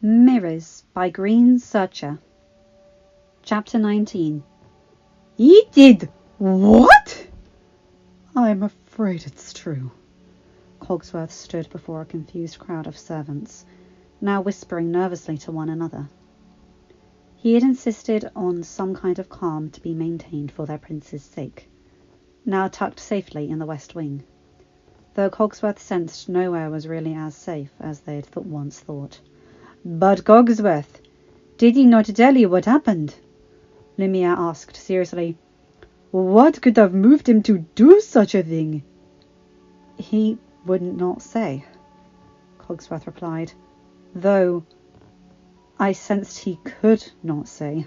Mirrors by Greensearcher. Chapter 19. He did what? I'm afraid it's true. Cogsworth stood before a confused crowd of servants, now whispering nervously to one another. He had insisted on some kind of calm to be maintained for their prince's sake, now tucked safely in the west wing, though Cogsworth sensed nowhere was really as safe as they had once thought. But Cogsworth, did he not tell you what happened? Lumiere asked seriously. What could have moved him to do such a thing? He would not say, Cogsworth replied, though I sensed he could not say.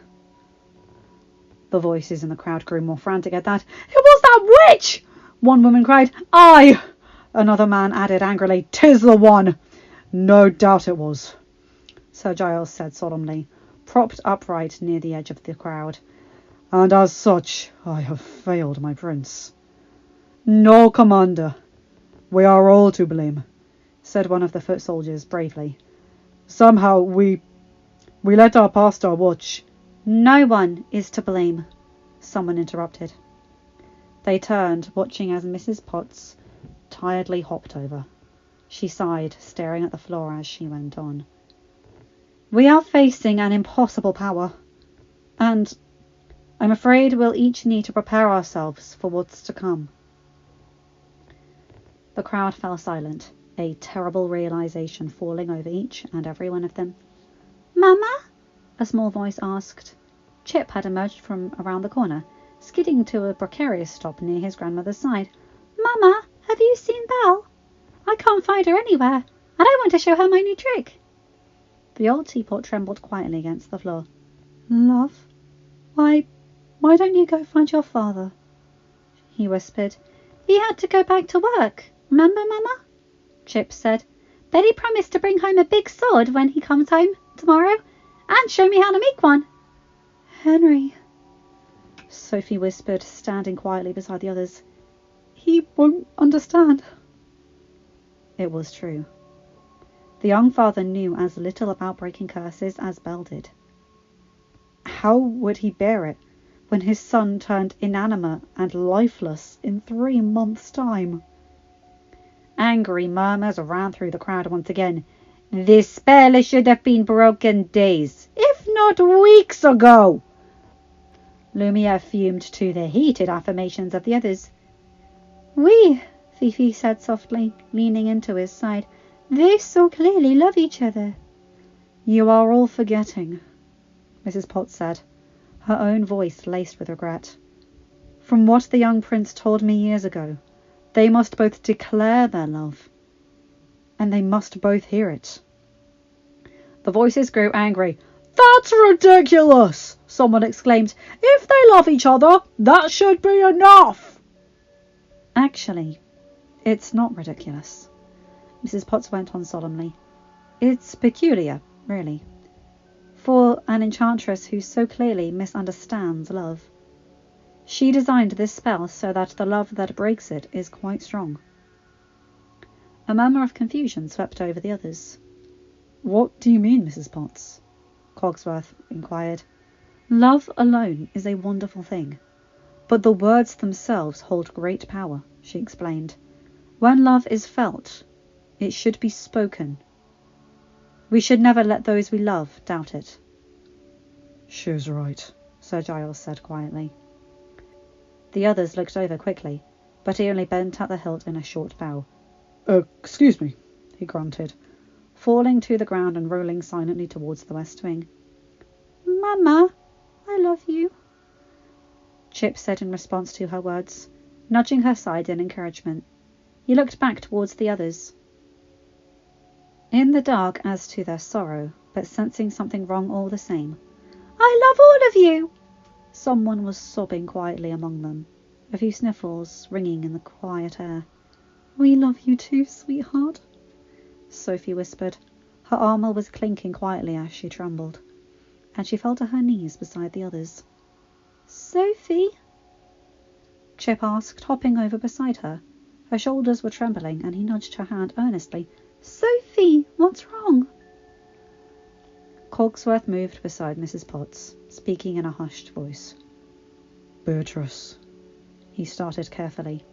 The voices in the crowd grew more frantic at that. It was that witch! One woman cried. Aye! Another man added angrily. 'Tis the one! No doubt it was, Sir Giles said solemnly, propped upright near the edge of the crowd. And as such, I have failed my prince. No, Commander. We are all to blame, said one of the foot soldiers bravely. Somehow we let our pastor watch. No one is to blame, someone interrupted. They turned, watching as Mrs. Potts tiredly hopped over. She sighed, staring at the floor as she went on. We are facing an impossible power, and I'm afraid we'll each need to prepare ourselves for what's to come. The crowd fell silent, a terrible realization falling over each and every one of them. Mama? A small voice asked. Chip had emerged from around the corner, skidding to a precarious stop near his grandmother's side. Mama, have you seen Belle? I can't find her anywhere, and I want to show her my new trick. The old teapot trembled quietly against the floor. Love, why don't you go find your father? He whispered. He had to go back to work, remember, Mama? Chip said. Betty promised to bring home a big sword when he comes home tomorrow, and show me how to make one. Henry, Sophie whispered, standing quietly beside the others. He won't understand. It was true. The young father knew as little about breaking curses as Belle did. How would he bear it when his son turned inanimate and lifeless in 3 months' time? Angry murmurs ran through the crowd once again. This spell should have been broken days, if not weeks ago. Lumiere fumed to the heated affirmations of the others. We, Fifi said softly, leaning into his side. They so clearly love each other. You are all forgetting, Mrs. Potts said, her own voice laced with regret. From what the young prince told me years ago, they must both declare their love, and they must both hear it. The voices grew angry. That's ridiculous, someone exclaimed. If they love each other, that should be enough. Actually, it's not ridiculous, Mrs. Potts went on solemnly. It's peculiar, really, for an enchantress who so clearly misunderstands love. She designed this spell so that the love that breaks it is quite strong. A murmur of confusion swept over the others. What do you mean, Mrs. Potts? Cogsworth inquired. Love alone is a wonderful thing, but the words themselves hold great power, she explained. When love is felt, it should be spoken. We should never let those we love doubt it. She's right, Sir Giles said quietly. The others looked over quickly, but he only bent at the hilt in a short bow. Excuse me, he grunted, falling to the ground and rolling silently towards the west wing. Mama, I love you, Chip said in response to her words, nudging her side in encouragement. He looked back towards the others. In the dark as to their sorrow, but sensing something wrong all the same. I love all of you! Someone was sobbing quietly among them, a few sniffles ringing in the quiet air. We love you too, sweetheart, Sophie whispered. Her armour was clinking quietly as she trembled, and she fell to her knees beside the others. Sophie? Chip asked, hopping over beside her. Her shoulders were trembling, and he nudged her hand earnestly. Sophie, what's wrong? Cogsworth moved beside Mrs. Potts, speaking in a hushed voice. Beatrice. He started carefully.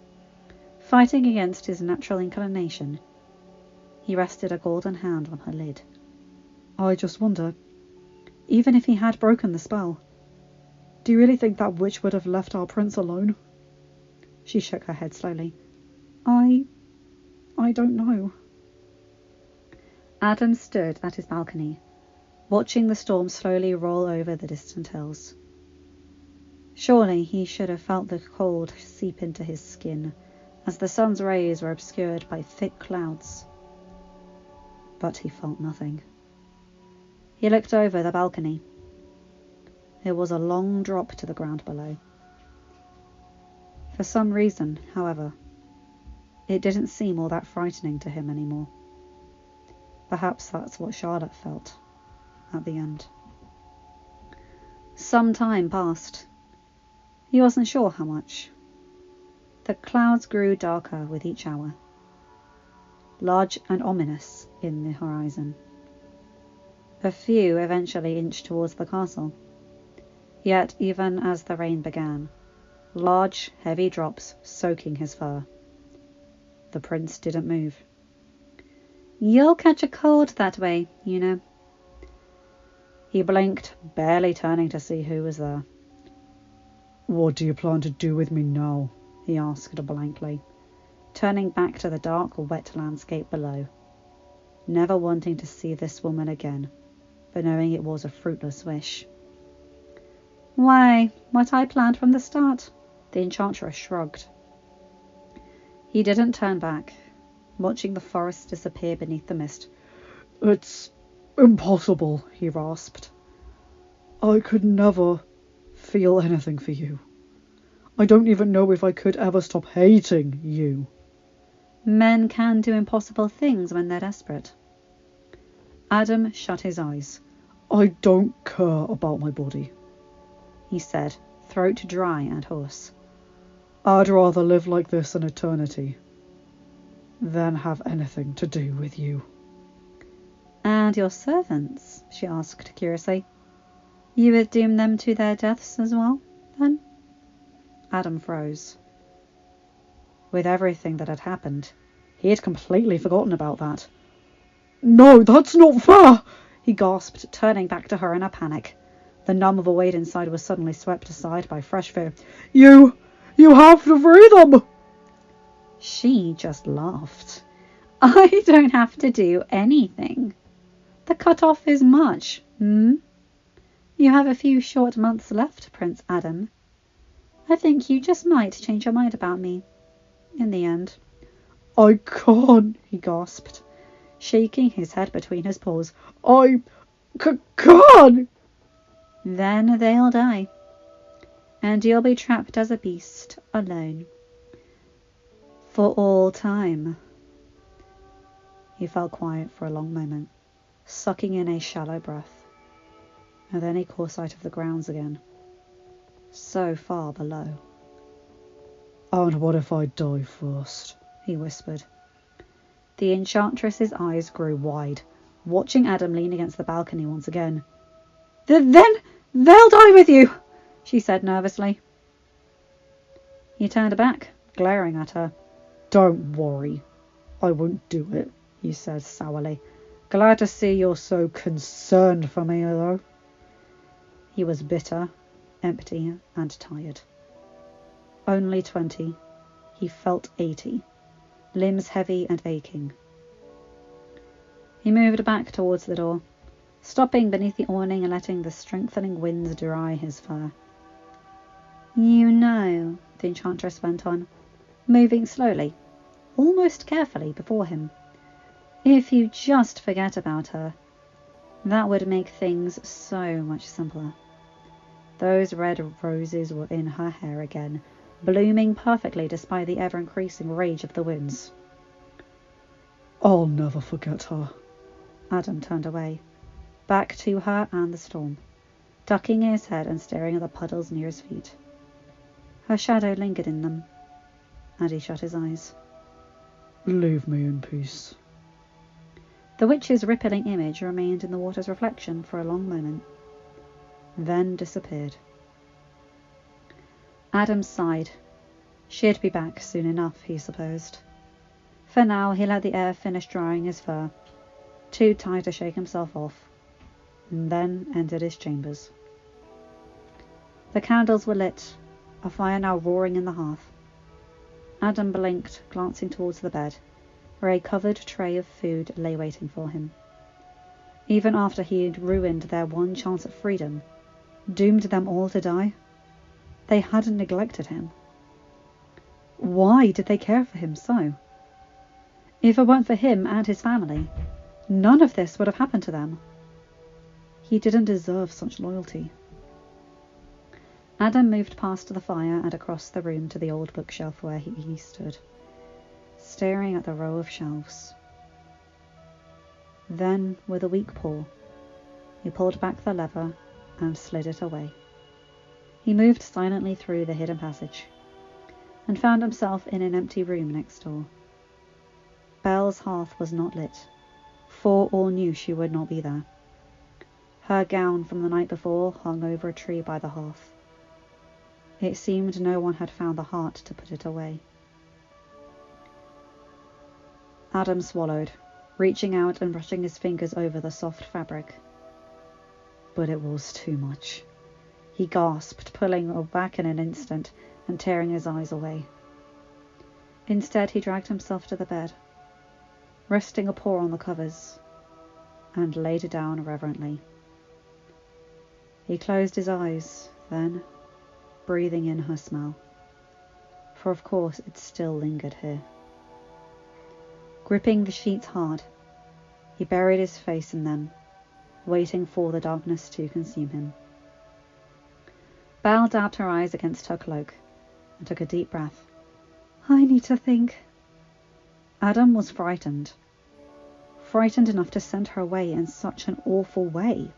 Fighting against his natural inclination, he rested a golden hand on her lid. I just wonder, even if he had broken the spell, do you really think that witch would have left our prince alone? She shook her head slowly. I don't know. Adam stood at his balcony, watching the storm slowly roll over the distant hills. Surely he should have felt the cold seep into his skin as the sun's rays were obscured by thick clouds. But he felt nothing. He looked over the balcony. There was a long drop to the ground below. For some reason, however, it didn't seem all that frightening to him anymore. Perhaps that's what Charlotte felt at the end. Some time passed. He wasn't sure how much. The clouds grew darker with each hour, large and ominous in the horizon. A few eventually inched towards the castle. Yet even as the rain began, large, heavy drops soaking his fur, the prince didn't move. "You'll catch a cold that way, you know." He blinked, barely turning to see who was there. What do you plan to do with me now? He asked blankly, turning back to the dark, wet landscape below, never wanting to see this woman again, but knowing it was a fruitless wish. "Why, what I planned from the start," the enchantress shrugged. He didn't turn back, watching the forest disappear beneath the mist. It's impossible, he rasped. I could never feel anything for you. I don't even know if I could ever stop hating you. Men can do impossible things when they're desperate. Adam shut his eyes. I don't care about my body, he said, throat dry and hoarse. I'd rather live like this an eternity than have anything to do with you. And your servants? She asked curiously. You would doom them to their deaths as well, then? Adam froze. With everything that had happened, he had completely forgotten about that. No, that's not fair, he gasped, turning back to her in a panic. The numb void inside was suddenly swept aside by fresh fear. You have to free them! She just laughed. I don't have to do anything. The cut-off is much, You have a few short months left, Prince Adam. I think you just might change your mind about me, in the end. I can't, he gasped, shaking his head between his paws. I can't! Then they'll die, and you'll be trapped as a beast, alone. For all time. He fell quiet for a long moment, sucking in a shallow breath, and then he caught sight of the grounds again, so far below. And what if I die first? He whispered. The enchantress's eyes grew wide, watching Adam lean against the balcony once again. Then they'll die with you, she said nervously. He turned back, glaring at her. Don't worry, I won't do it, he said sourly. Glad to see you're so concerned for me, though. He was bitter, empty, and tired. Only 20, he felt 80, limbs heavy and aching. He moved back towards the door, stopping beneath the awning and letting the strengthening winds dry his fur. You know, the enchantress went on, moving slowly, almost carefully before him. If you just forget about her, that would make things so much simpler. Those red roses were in her hair again, blooming perfectly despite the ever-increasing rage of the winds. I'll never forget her. Adam turned away, back to her and the storm, ducking his head and staring at the puddles near his feet. Her shadow lingered in them, and he shut his eyes. Leave me in peace. The witch's rippling image remained in the water's reflection for a long moment, then disappeared. Adam sighed. She'd be back soon enough, he supposed. For now, he let the air finish drying his fur, too tired to shake himself off, and then entered his chambers. The candles were lit, a fire now roaring in the hearth. Adam blinked, glancing towards the bed, where a covered tray of food lay waiting for him. Even after he had ruined their one chance at freedom, doomed them all to die, they hadn't neglected him. Why did they care for him so? If it weren't for him and his family, none of this would have happened to them. He didn't deserve such loyalty. Adam moved past the fire and across the room to the old bookshelf where he stood, staring at the row of shelves. Then, with a weak paw, he pulled back the lever and slid it away. He moved silently through the hidden passage and found himself in an empty room next door. Belle's hearth was not lit, for all knew she would not be there. Her gown from the night before hung over a tree by the hearth. It seemed no one had found the heart to put it away. Adam swallowed, reaching out and brushing his fingers over the soft fabric. But it was too much. He gasped, pulling back in an instant and tearing his eyes away. Instead, he dragged himself to the bed, resting a paw on the covers, and laid down reverently. He closed his eyes, then, breathing in her smell, for of course it still lingered here. Gripping the sheets hard, he buried his face in them, waiting for the darkness to consume him. Belle dabbed her eyes against her cloak and took a deep breath. I need to think. Adam was frightened. Frightened enough to send her away in such an awful way.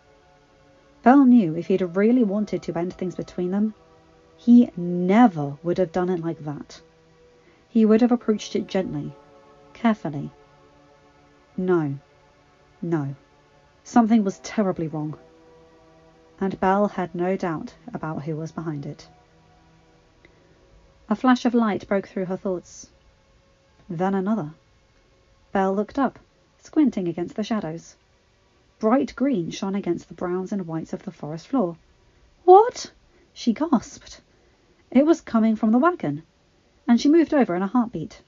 Belle knew if he'd really wanted to end things between them, he never would have done it like that. He would have approached it gently, carefully. No. Something was terribly wrong. And Belle had no doubt about who was behind it. A flash of light broke through her thoughts. Then another. Belle looked up, squinting against the shadows. Bright green shone against the browns and whites of the forest floor. What? She gasped. It was coming from the wagon, and she moved over in a heartbeat.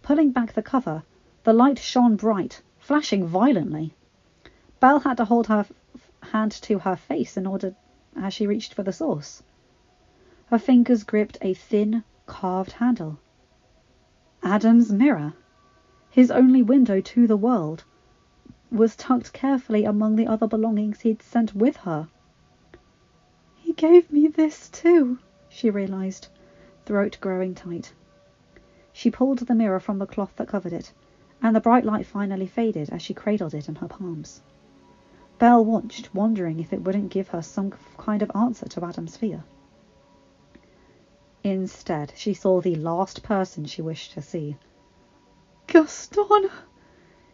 Pulling back the cover, the light shone bright, flashing violently. Belle had to hold her hand to her face in order as she reached for the source. Her fingers gripped a thin, carved handle. Adam's mirror, his only window to the world, was tucked carefully among the other belongings he'd sent with her. He gave me this too, she realized, throat growing tight. She pulled the mirror from the cloth that covered it, and the bright light finally faded as she cradled it in her palms. Belle watched, wondering if it wouldn't give her some kind of answer to Adam's fear. Instead, she saw the last person she wished to see. Gaston!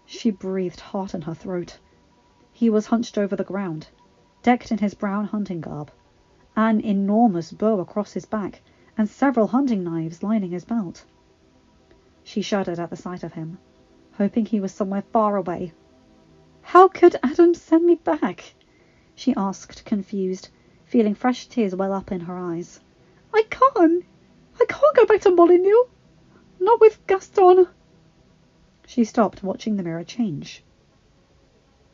She breathed hard in her throat. He was hunched over the ground, decked in his brown hunting garb, an enormous bow across his back, and several hunting knives lining his belt. She shuddered at the sight of him, hoping he was somewhere far away. How could Adam send me back? She asked, confused, feeling fresh tears well up in her eyes. I can't go back to Molyneux. Not with Gaston. She stopped, watching the mirror change.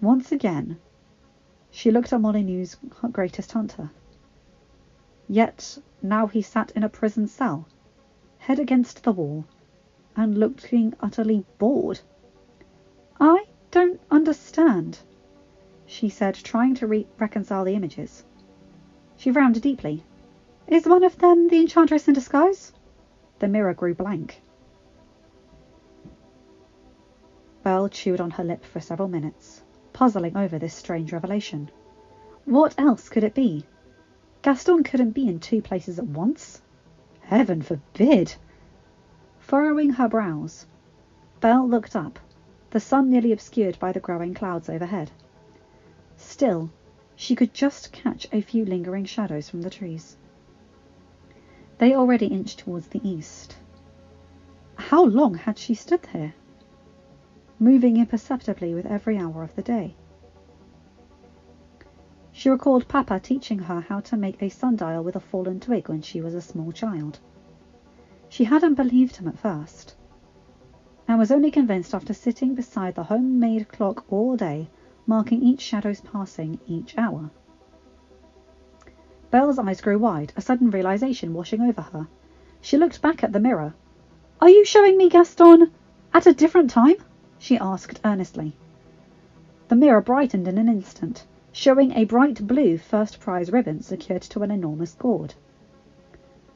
Once again, she looked at Molyneux's greatest hunter. Yet now he sat in a prison cell, head against the wall, and looking utterly bored. I don't understand, she said, trying to reconcile the images. She frowned deeply. Is one of them the enchantress in disguise? The mirror grew blank. Belle chewed on her lip for several minutes, puzzling over this strange revelation. What else could it be? Gaston couldn't be in two places at once. Heaven forbid! Furrowing her brows, Belle looked up, the sun nearly obscured by the growing clouds overhead. Still, she could just catch a few lingering shadows from the trees. They already inched towards the east. How long had she stood here? Moving imperceptibly with every hour of the day. She recalled Papa teaching her how to make a sundial with a fallen twig when she was a small child. She hadn't believed him at first, and was only convinced after sitting beside the homemade clock all day, marking each shadow's passing each hour. Belle's eyes grew wide, a sudden realization washing over her. She looked back at the mirror. "Are you showing me Gaston at a different time?" she asked earnestly. The mirror brightened in an instant, showing a bright blue first prize ribbon secured to an enormous cord.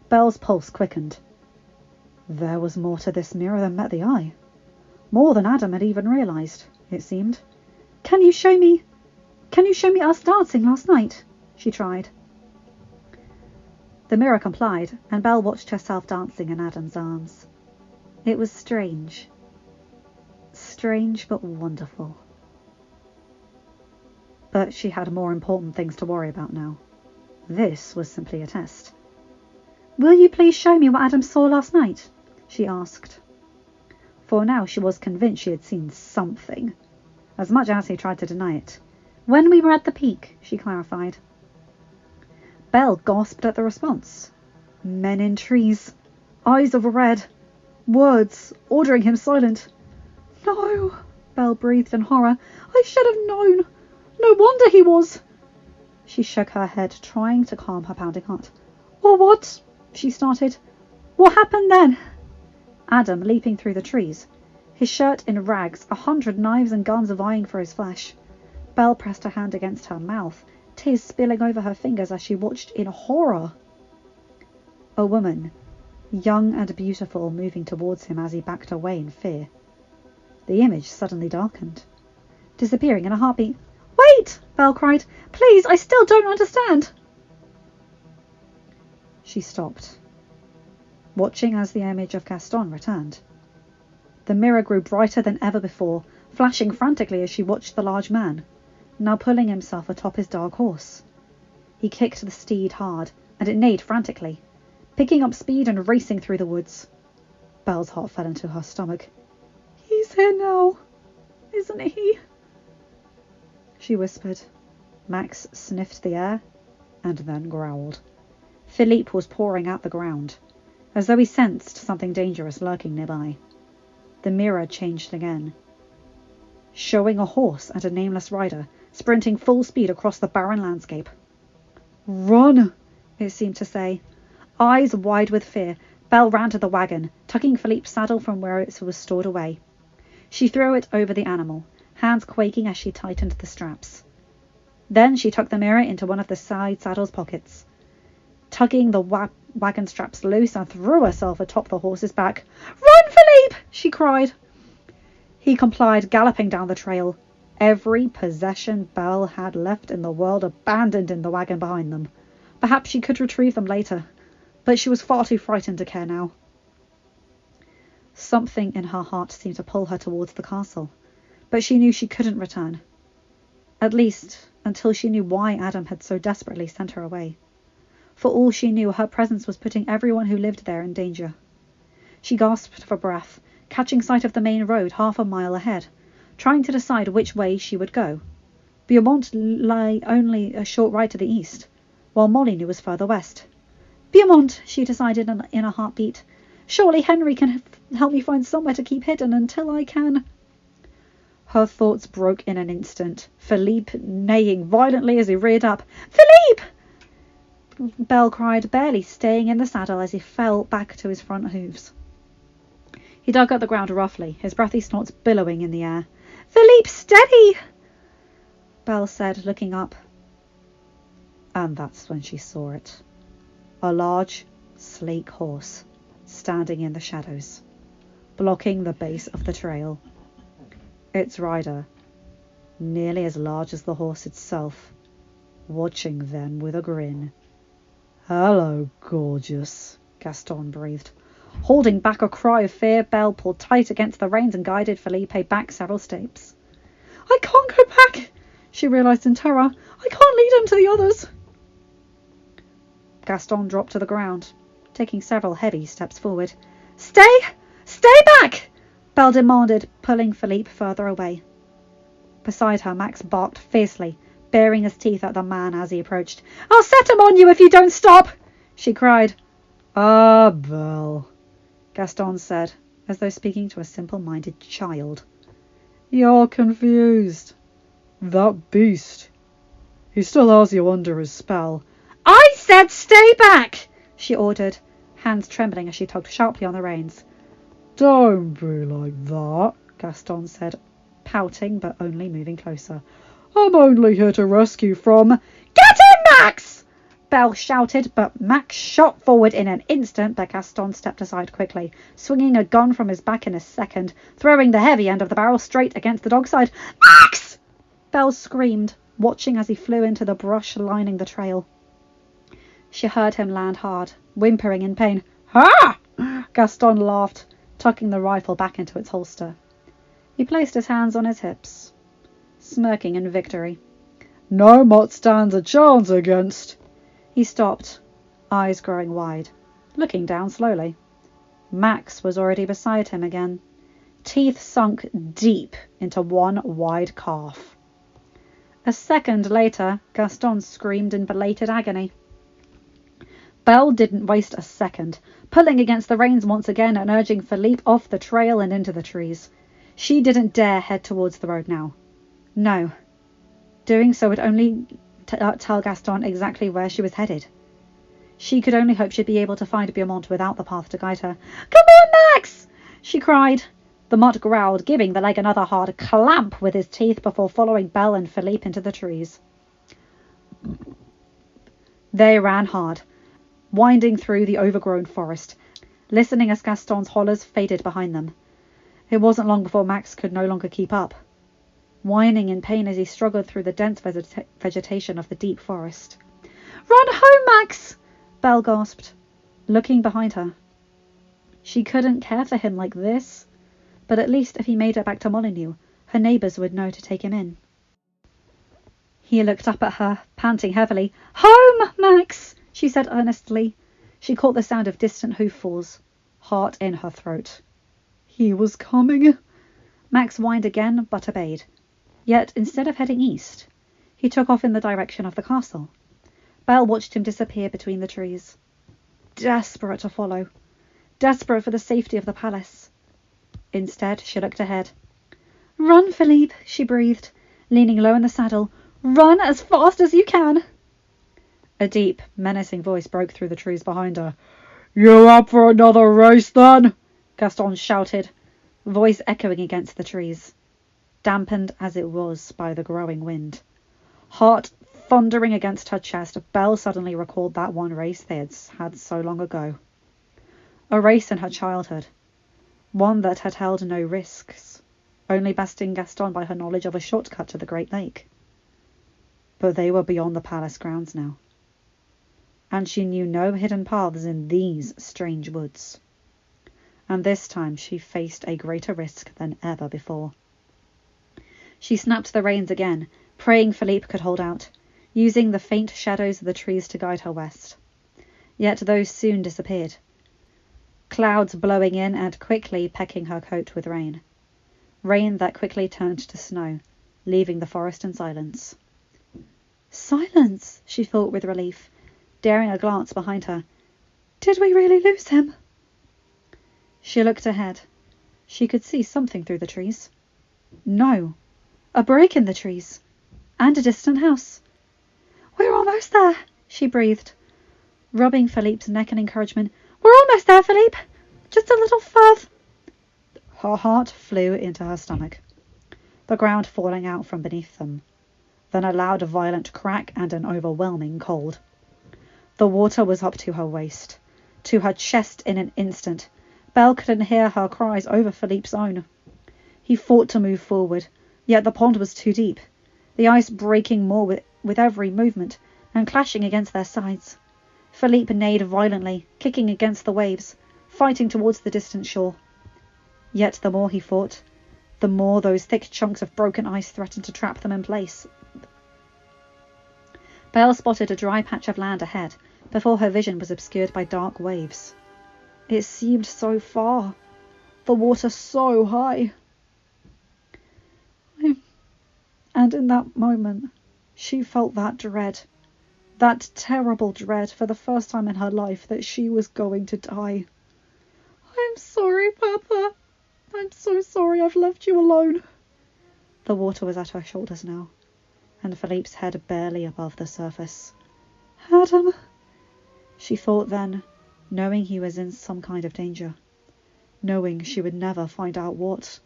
Belle's pulse quickened. There was more to this mirror than met the eye. More than Adam had even realized, it seemed. Can you show me us dancing last night?" she tried. The mirror complied, and Belle watched herself dancing in Adam's arms. It was strange. Strange but wonderful. But she had more important things to worry about now. This was simply a test. "Will you please show me what Adam saw last night?" she asked. For now she was convinced she had seen something, as much as he tried to deny it. "When we were at the peak," she clarified. Belle gasped at the response. Men in trees, eyes of red, words ordering him silent. "No," Belle breathed in horror. "I should have known. No wonder he was." She shook her head, trying to calm her pounding heart. "Well, what?" she started. "What happened then?" Adam leaping through the trees, his shirt in rags, 100 knives and guns vying for his flesh. Belle pressed her hand against her mouth, tears spilling over her fingers as she watched in horror. A woman, young and beautiful, moving towards him as he backed away in fear. The image suddenly darkened, disappearing in a heartbeat. "Wait!" Belle cried. "Please, I still don't understand." She stopped, watching as the image of Gaston returned. The mirror grew brighter than ever before, flashing frantically as she watched the large man, now pulling himself atop his dark horse. He kicked the steed hard, and it neighed frantically, picking up speed and racing through the woods. Belle's heart fell into her stomach. "He's here now, isn't he?" she whispered. Max sniffed the air and then growled. Philippe was pawing at the ground, as though he sensed something dangerous lurking nearby. The mirror changed again, showing a horse and a nameless rider sprinting full speed across the barren landscape. "Run!" it seemed to say. Eyes wide with fear, Belle ran to the wagon, tucking Philippe's saddle from where it was stored away. She threw it over the animal, hands quaking as she tightened the straps. Then she tucked the mirror into one of the side saddle's pockets, tugging the wagon straps loose, and threw herself atop the horse's back. "Run, Philippe!" she cried. He complied, galloping down the trail, every possession Belle had left in the world abandoned in the wagon behind them. Perhaps she could retrieve them later, but she was far too frightened to care now. Something in her heart seemed to pull her towards the castle, but she knew she couldn't return. At least, until she knew why Adam had so desperately sent her away. For all she knew, her presence was putting everyone who lived there in danger. She gasped for breath, catching sight of the main road 1/2 mile ahead, trying to decide which way she would go. Beaumont lay only a short ride to the east, while Molyneux was further west. "Beaumont," she decided in a heartbeat. "Surely Henry can help me find somewhere to keep hidden until I can." Her thoughts broke in an instant, Philippe neighing violently as he reared up. "Philippe!" Belle cried, barely staying in the saddle as he fell back to his front hooves. He dug at the ground roughly, his breathy snorts billowing in the air. "Philippe, steady!" Belle said, looking up. And that's when she saw it. A large, sleek horse, standing in the shadows, blocking the base of the trail. Its rider, nearly as large as the horse itself, watching them with a grin. "Hello, gorgeous," Gaston breathed. Holding back a cry of fear, Belle pulled tight against the reins and guided Felipe back several steps. I can't go back, she realised in terror. I can't lead him to the others. Gaston dropped to the ground, taking several heavy steps forward. Stay back, Belle demanded, pulling Philippe further away. Beside her, Max barked fiercely, baring his teeth at the man as he approached. I'll set him on you if you don't stop, she cried. Ah, Belle, Gaston said, as though speaking to a simple-minded child. You're confused. That beast, he still has you under his spell. I said stay back, she ordered, hands trembling as she tugged sharply on the reins. Don't be like that, Gaston said, pouting but only moving closer. I'm only here to rescue from... Get him, Max! Belle shouted, but Max shot forward in an instant, but Gaston stepped aside quickly, swinging a gun from his back in a second, throwing the heavy end of the barrel straight against the dog's side. Max! Belle screamed, watching as he flew into the brush lining the trail. She heard him land hard, whimpering in pain. Ha! Gaston laughed, tucking the rifle back into its holster. He placed his hands on his hips, smirking in victory. No mutt stands a chance against... He stopped, eyes growing wide, looking down slowly. Max was already beside him again, teeth sunk deep into one wide calf. A second later, Gaston screamed in belated agony. Belle didn't waste a second, pulling against the reins once again and urging Philippe off the trail and into the trees. She didn't dare head towards the road now. No. Doing so would only tell Gaston exactly where she was headed. She could only hope she'd be able to find Beaumont without the path to guide her. Come on, Max! She cried. The mutt growled, giving the leg another hard clamp with his teeth before following Belle and Philippe into the trees. They ran hard, winding through the overgrown forest, listening as Gaston's hollers faded behind them. It wasn't long before Max could no longer keep up, whining in pain as he struggled through the dense vegetation of the deep forest. Run home, Max! Belle gasped, looking behind her. She couldn't care for him like this, but at least if he made it back to Molyneux, her neighbours would know to take him in. He looked up at her, panting heavily. Home, Max! She said earnestly. She caught the sound of distant hoof-falls, heart in her throat. He was coming. Max whined again, but obeyed. Yet, instead of heading east, he took off in the direction of the castle. Belle watched him disappear between the trees, desperate to follow, desperate for the safety of the palace. Instead, she looked ahead. Run, Philippe, she breathed, leaning low in the saddle. Run as fast as you can. A deep, menacing voice broke through the trees behind her. You up for another race, then? Gaston shouted, voice echoing against the trees, dampened as it was by the growing wind. Heart thundering against her chest, Belle suddenly recalled that one race they had had so long ago. A race in her childhood, one that had held no risks, only besting Gaston by her knowledge of a shortcut to the Great Lake. But they were beyond the palace grounds now, and she knew no hidden paths in these strange woods. And this time she faced a greater risk than ever before. She snapped the reins again, praying Philippe could hold out, using the faint shadows of the trees to guide her west. Yet those soon disappeared, clouds blowing in and quickly pecking her coat with rain. Rain that quickly turned to snow, leaving the forest in silence. Silence, she thought with relief, daring a glance behind her. Did we really lose him? She looked ahead. She could see something through the trees. No, a break in the trees, and a distant house. We're almost there, she breathed, rubbing Philippe's neck in encouragement. We're almost there, Philippe. Just a little further. Her heart flew into her stomach, the ground falling out from beneath them. Then a loud, violent crack and an overwhelming cold. The water was up to her waist, to her chest in an instant. Belle couldn't hear her cries over Philippe's own. He fought to move forward, yet the pond was too deep, the ice breaking more with every movement and clashing against their sides. Philippe neighed violently, kicking against the waves, fighting towards the distant shore. Yet the more he fought, the more those thick chunks of broken ice threatened to trap them in place. Belle spotted a dry patch of land ahead before her vision was obscured by dark waves. It seemed so far, the water so high. And in that moment, she felt that dread, that terrible dread for the first time in her life, that she was going to die. "I'm sorry, Papa. I'm so sorry I've left you alone." The water was at her shoulders now, and Philippe's head barely above the surface. "Adam," she thought then, knowing he was in some kind of danger, knowing she would never find out what.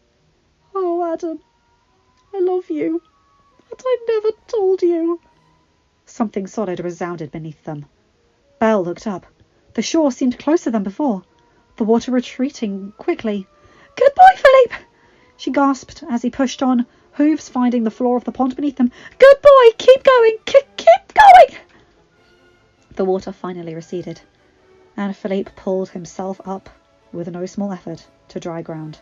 "Oh, Adam, I love you, but I never told you." Something solid resounded beneath them. Belle looked up. The shore seemed closer than before, the water retreating quickly. "Goodbye, Philippe," she gasped as he pushed on, hooves finding the floor of the pond beneath them. "Good boy, keep going, keep going." The water finally receded, and Philippe pulled himself up, with no small effort, to dry ground.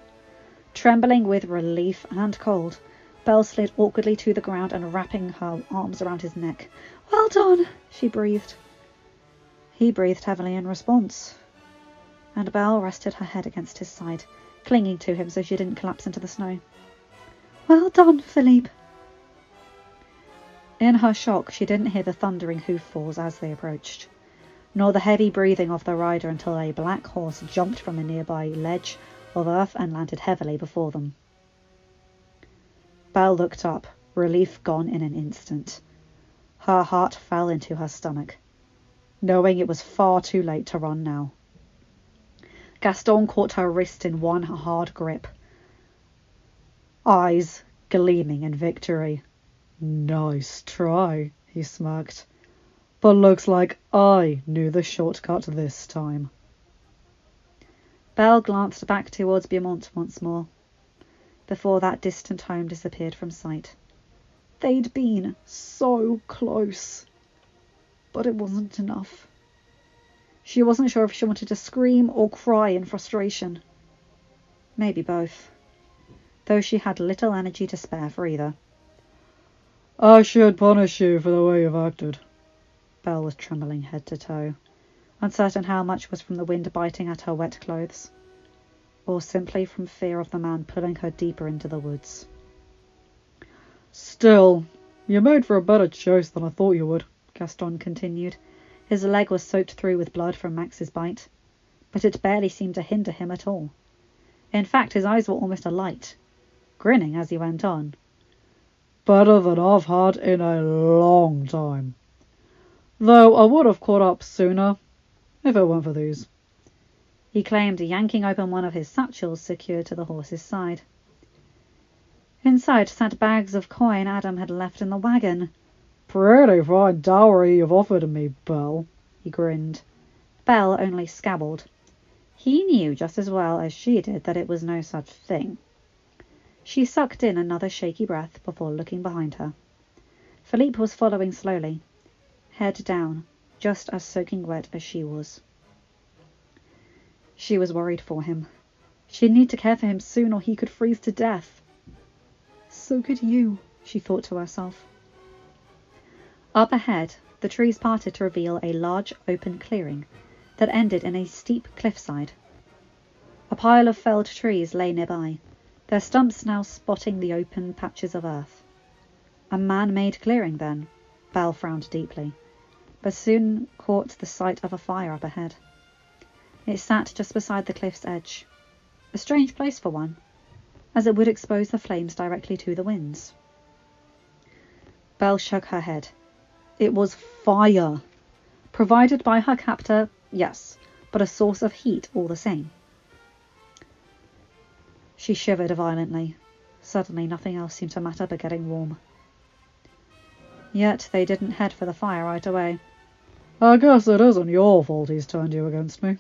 Trembling with relief and cold, Belle slid awkwardly to the ground and wrapping her arms around his neck. "Well done," she breathed. He breathed heavily in response, and Belle rested her head against his side, clinging to him so she didn't collapse into the snow. "Well done, Philippe." In her shock, she didn't hear the thundering hoof falls as they approached, nor the heavy breathing of the rider until a black horse jumped from a nearby ledge of earth and landed heavily before them. Belle looked up, relief gone in an instant. Her heart fell into her stomach, knowing it was far too late to run now. Gaston caught her wrist in one hard grip, eyes gleaming in victory. "Nice try," he smirked. "But looks like I knew the shortcut this time." Belle glanced back towards Beaumont once more, before that distant home disappeared from sight. They'd been so close, but it wasn't enough. She wasn't sure if she wanted to scream or cry in frustration. Maybe both, though she had little energy to spare for either. "I should punish you for the way you've acted." Belle was trembling head to toe, uncertain how much was from the wind biting at her wet clothes, or simply from fear of the man pulling her deeper into the woods. "Still, you made for a better choice than I thought you would," Gaston continued. His leg was soaked through with blood from Max's bite, but it barely seemed to hinder him at all. In fact, his eyes were almost alight, grinning as he went on. "Better than I've had in a long time. Though I would have caught up sooner, if it weren't for these," he claimed, yanking open one of his satchels secured to the horse's side. Inside sat bags of coin Adam had left in the wagon. "Pretty fine dowry you've offered me, Belle," he grinned. Belle only scowled. He knew just as well as she did that it was no such thing. She sucked in another shaky breath before looking behind her. Philippe was following slowly, head down, just as soaking wet as she was. She was worried for him. She'd need to care for him soon or he could freeze to death. So could you, she thought to herself. Up ahead, the trees parted to reveal a large open clearing that ended in a steep cliffside. A pile of felled trees lay nearby, their stumps now spotting the open patches of earth. A man-made clearing, then. Belle frowned deeply, but soon caught the sight of a fire up ahead. It sat just beside the cliff's edge, a strange place for one, as it would expose the flames directly to the winds. Belle shook her head. It was fire, provided by her captor, yes, but a source of heat all the same. She shivered violently. Suddenly nothing else seemed to matter but getting warm. Yet they didn't head for the fire right away. "I guess it isn't your fault he's turned you against me,"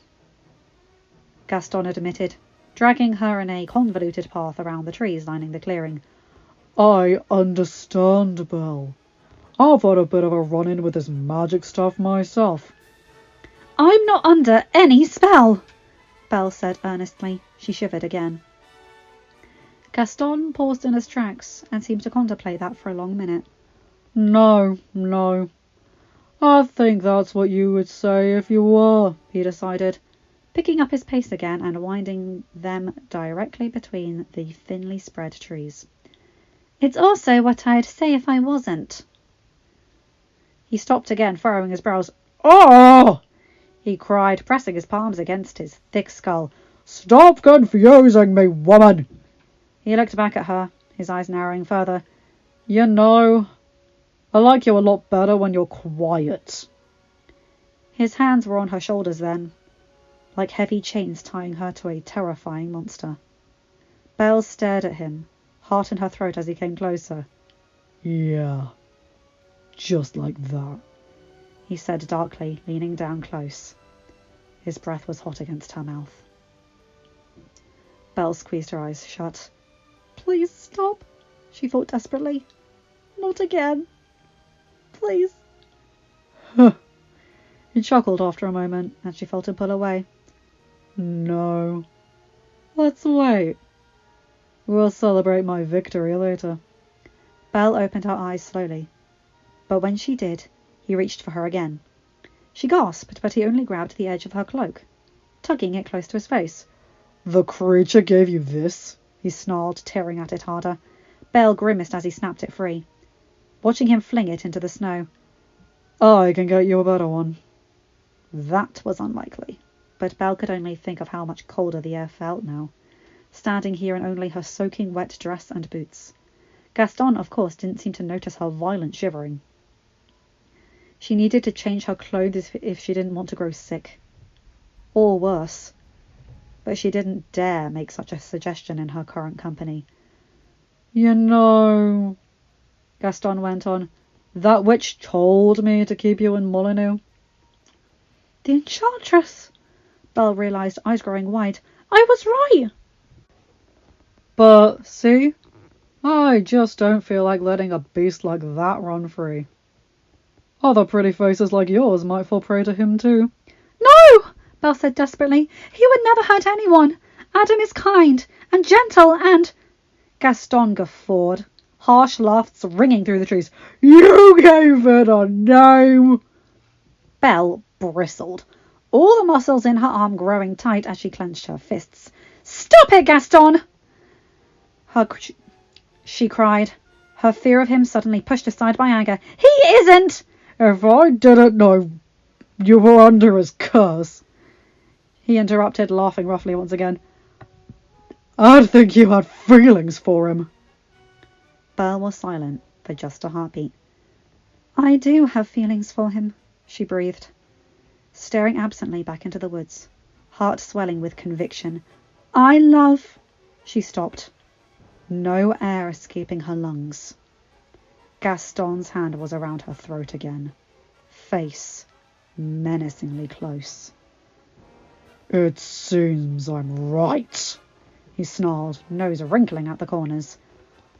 Gaston admitted, dragging her in a convoluted path around the trees lining the clearing. "I understand, Belle. I've had a bit of a run-in with this magic stuff myself." "I'm not under any spell," Belle said earnestly. She shivered again. Gaston paused in his tracks and seemed to contemplate that for a long minute. No. I think that's what you would say if you were, he decided, picking up his pace again and winding them directly between the thinly spread trees. It's also what I'd say if I wasn't. He stopped again, furrowing his brows. Oh! he cried, pressing his palms against his thick skull. Stop confusing me, woman! He looked back at her, his eyes narrowing further. You know, I like you a lot better when you're quiet. His hands were on her shoulders then, like heavy chains tying her to a terrifying monster. Belle stared at him, heart in her throat as he came closer. Yeah, just like that, he said darkly, leaning down close. His breath was hot against her mouth. Belle squeezed her eyes shut. Please stop, she thought desperately. Not again. Please. He chuckled after a moment, and she felt him pull away. No. Let's wait. We'll celebrate my victory later. Belle opened her eyes slowly, but when she did, he reached for her again. She gasped, but he only grabbed the edge of her cloak, tugging it close to his face. The creature gave you this? He snarled, tearing at it harder. Belle grimaced as he snapped it free, watching him fling it into the snow. I can get you a better one. That was unlikely, but Belle could only think of how much colder the air felt now, standing here in only her soaking wet dress and boots. Gaston, of course, didn't seem to notice her violent shivering. She needed to change her clothes if she didn't want to grow sick. Or worse. But she didn't dare make such a suggestion in her current company. You know, Gaston went on, that witch told me to keep you in Molyneux. The enchantress! Belle realised, eyes growing wide. I was right! But, see, I just don't feel like letting a beast like that run free. Other pretty faces like yours might fall prey to him too. No! Belle said desperately. He would never hurt anyone. Adam is kind and gentle and... Gaston guffawed, harsh laughs ringing through the trees. You gave it a name! Belle bristled, all the muscles in her arm growing tight as she clenched her fists. Stop it, Gaston! She cried, her fear of him suddenly pushed aside by anger. He isn't! If I didn't know you were under his curse, he interrupted, laughing roughly once again, I'd think you had feelings for him. Belle was silent for just a heartbeat. I do have feelings for him, she breathed, staring absently back into the woods, heart swelling with conviction. I love... She stopped, no air escaping her lungs. Gaston's hand was around her throat again, face menacingly close. It seems I'm right, he snarled, nose wrinkling at the corners.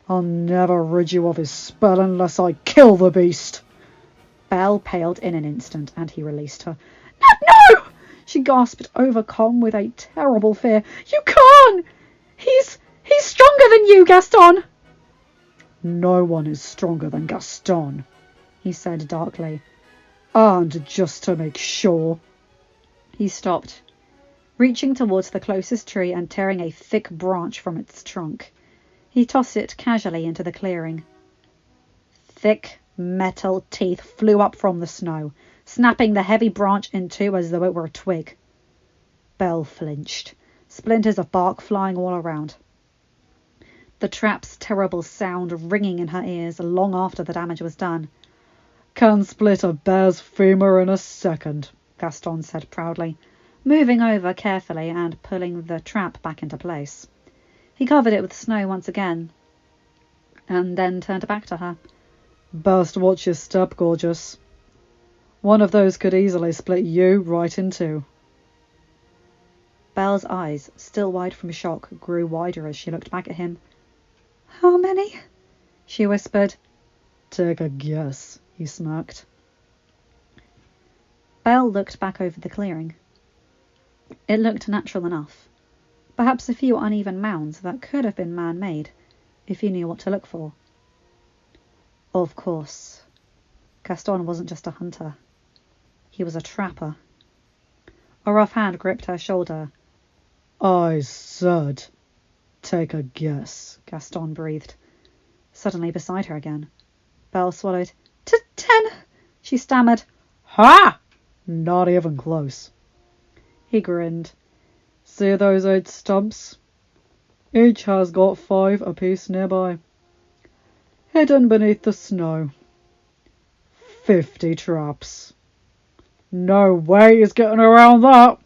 I'll never rid you of his spell unless I kill the beast. Belle paled in an instant, and he released her. No! She gasped, overcome with a terrible fear. You can't! He's stronger than you, Gaston! No one is stronger than Gaston, he said darkly. And just to make sure... He stopped, reaching towards the closest tree and tearing a thick branch from its trunk. He tossed it casually into the clearing. Thick metal teeth flew up from the snow, snapping the heavy branch in two as though it were a twig. Belle flinched, splinters of bark flying all around. The trap's terrible sound ringing in her ears long after the damage was done. Can split a bear's femur in a second, Gaston said proudly, moving over carefully and pulling the trap back into place. He covered it with snow once again, and then turned back to her. Best watch your step, gorgeous. One of those could easily split you right in two. Belle's eyes, still wide from shock, grew wider as she looked back at him. How many? She whispered. Take a guess, he smirked. Belle looked back over the clearing. It looked natural enough. Perhaps a few uneven mounds that could have been man-made, if he knew what to look for. Of course, Gaston wasn't just a hunter. He was a trapper. A rough hand gripped her shoulder. I said, take a guess, Gaston breathed, suddenly beside her again. Belle swallowed. 10, she stammered. Ha! Not even close. He grinned. See those 8 stumps? Each has got 5 apiece nearby. Hidden beneath the snow. 50 traps. No way he's getting around that.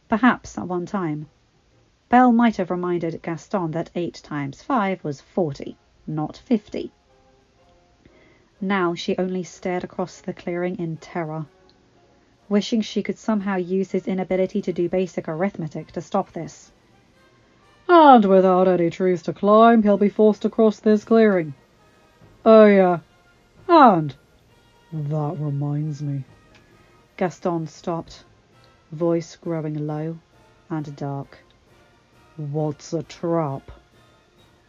Perhaps at one time, Belle might have reminded Gaston that 8 times 5 was 40, not 50. Now she only stared across the clearing in terror, wishing she could somehow use his inability to do basic arithmetic to stop this. And without any trees to climb, he'll be forced to cross this clearing. Oh yeah, and that reminds me. Gaston stopped, voice growing low and dark. What's a trap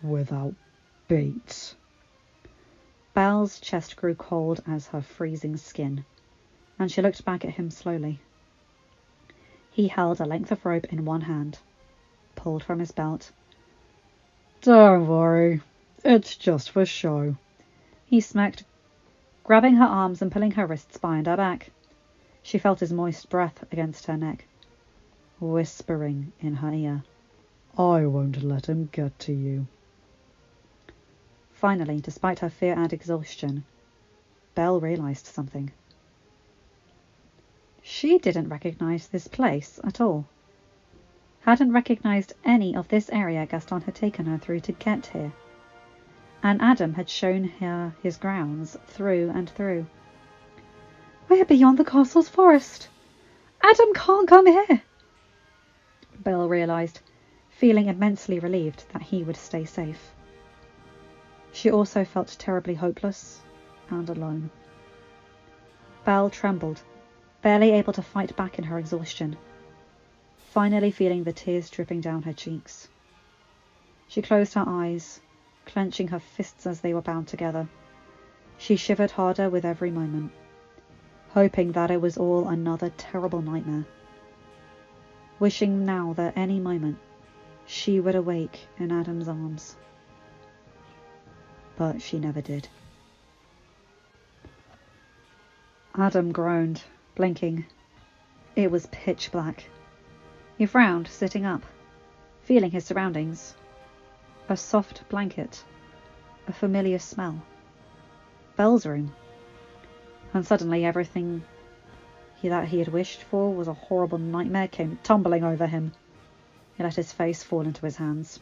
without bait? Belle's chest grew cold as her freezing skin, and she looked back at him slowly. He held a length of rope in one hand, pulled from his belt. Don't worry, it's just for show. He smirked, grabbing her arms and pulling her wrists behind her back. She felt his moist breath against her neck, whispering in her ear. I won't let him get to you. Finally, despite her fear and exhaustion, Belle realized something. She didn't recognize this place at all. Hadn't recognized any of this area Gaston had taken her through to get here. And Adam had shown her his grounds through and through. We're beyond the castle's forest. Adam can't come here. Belle realized, feeling immensely relieved that he would stay safe. She also felt terribly hopeless and alone. Belle trembled, barely able to fight back in her exhaustion, finally feeling the tears dripping down her cheeks. She closed her eyes, clenching her fists as they were bound together. She shivered harder with every moment, hoping that it was all another terrible nightmare, wishing now that any moment she would awake in Adam's arms. But she never did. Adam groaned, blinking. It was pitch black. He frowned, sitting up, feeling his surroundings. A soft blanket, a familiar smell. Belle's room. And suddenly everything that he had wished for was a horrible nightmare came tumbling over him. He let his face fall into his hands.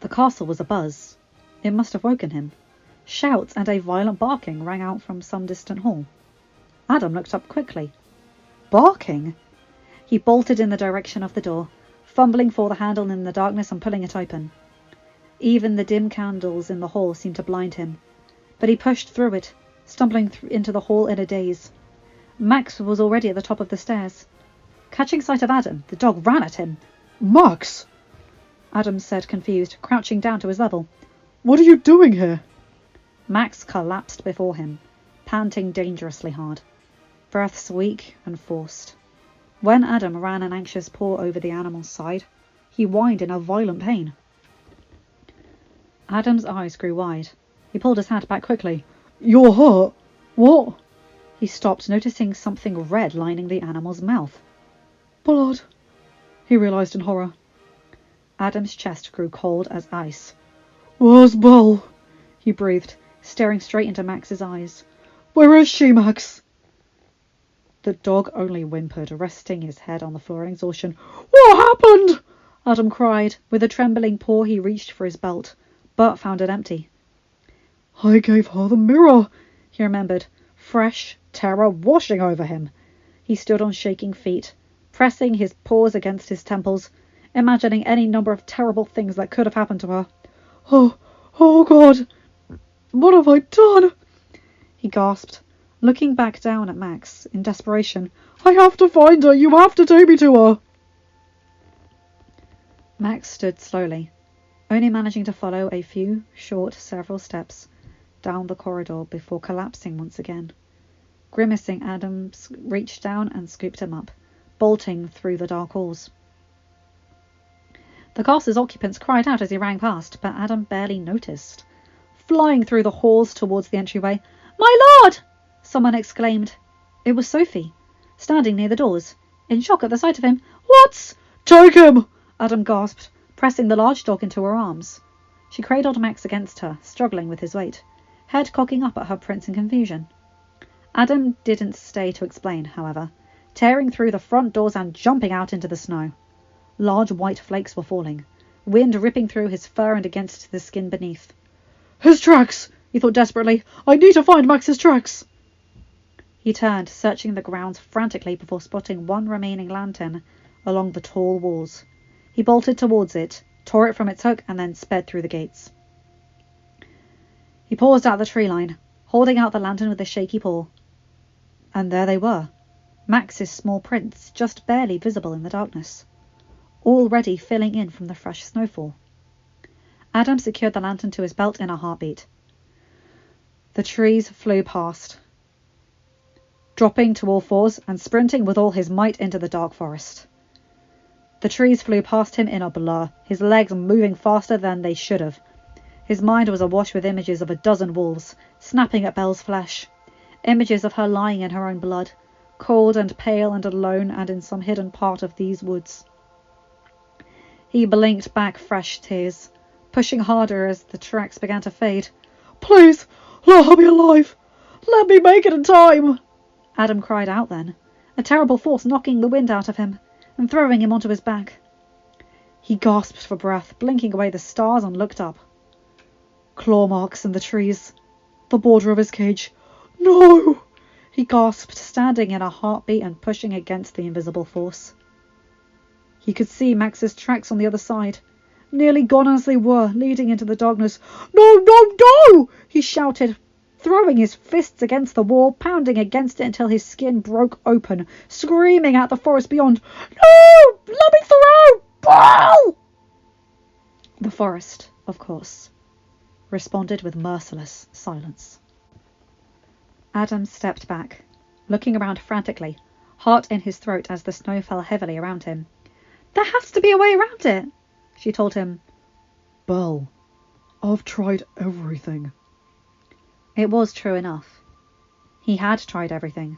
The castle was abuzz. It must have woken him. Shouts and a violent barking rang out from some distant hall. Adam looked up quickly. Barking? He bolted in the direction of the door, fumbling for the handle in the darkness and pulling it open. Even the dim candles in the hall seemed to blind him, but he pushed through it, stumbling into the hall in a daze. Max was already at the top of the stairs. Catching sight of Adam, the dog ran at him. Max! Adam said, confused, crouching down to his level. What are you doing here? Max collapsed before him, panting dangerously hard, breaths weak and forced. When Adam ran an anxious paw over the animal's side, he whined in a violent pain. Adam's eyes grew wide. He pulled his hat back quickly. You're hurt? What? He stopped, noticing something red lining the animal's mouth. Blood, he realized in horror. Adam's chest grew cold as ice. Where's Belle? He breathed, staring straight into Max's eyes. Where is she, Max? The dog only whimpered, resting his head on the floor in exhaustion. What happened? Adam cried. With a trembling paw he reached for his belt, but found it empty. I gave her the mirror, he remembered, fresh terror washing over him. He stood on shaking feet, pressing his paws against his temples, imagining any number of terrible things that could have happened to her. Oh God, what have I done? He gasped, looking back down at Max in desperation. I have to find her. You have to take me to her. Max stood slowly, only managing to follow a few short several steps down the corridor before collapsing once again. Grimacing, Adams reached down and scooped him up, bolting through the dark halls. The castle's occupants cried out as he rang past, but Adam barely noticed. Flying through the halls towards the entryway, "My lord!" someone exclaimed. It was Sophie, standing near the doors, in shock at the sight of him. "What?" "Take him!" Adam gasped, pressing the large dog into her arms. She cradled Max against her, struggling with his weight, head cocking up at her prince in confusion. Adam didn't stay to explain, however, tearing through the front doors and jumping out into the snow. Large white flakes were falling, wind ripping through his fur and against the skin beneath. "His tracks!" he thought desperately. "I need to find Max's tracks!" He turned, searching the grounds frantically before spotting one remaining lantern along the tall walls. He bolted towards it, tore it from its hook, and then sped through the gates. He paused at the tree line, holding out the lantern with a shaky paw. And there they were, Max's small prints, just barely visible in the darkness, already filling in from the fresh snowfall. Adam secured the lantern to his belt in a heartbeat. The trees flew past, dropping to all fours and sprinting with all his might into the dark forest. The trees flew past him in a blur, his legs moving faster than they should have. His mind was awash with images of a dozen wolves, snapping at Belle's flesh. Images of her lying in her own blood, cold and pale and alone and in some hidden part of these woods. He blinked back fresh tears, pushing harder as the tracks began to fade. "Please, let her be alive! Let me make it in time!" Adam cried out then, a terrible force knocking the wind out of him and throwing him onto his back. He gasped for breath, blinking away the stars, and looked up. Claw marks in the trees, the border of his cage. "No!" he gasped, standing in a heartbeat and pushing against the invisible force. He could see Max's tracks on the other side, nearly gone as they were, leading into the darkness. "No, no, no!" he shouted, throwing his fists against the wall, pounding against it until his skin broke open, screaming at the forest beyond. "No! Let me through! Paul!" The forest, of course, responded with merciless silence. Adam stepped back, looking around frantically, heart in his throat as the snow fell heavily around him. "There has to be a way around it," she told him. "Belle, I've tried everything." It was true enough. He had tried everything.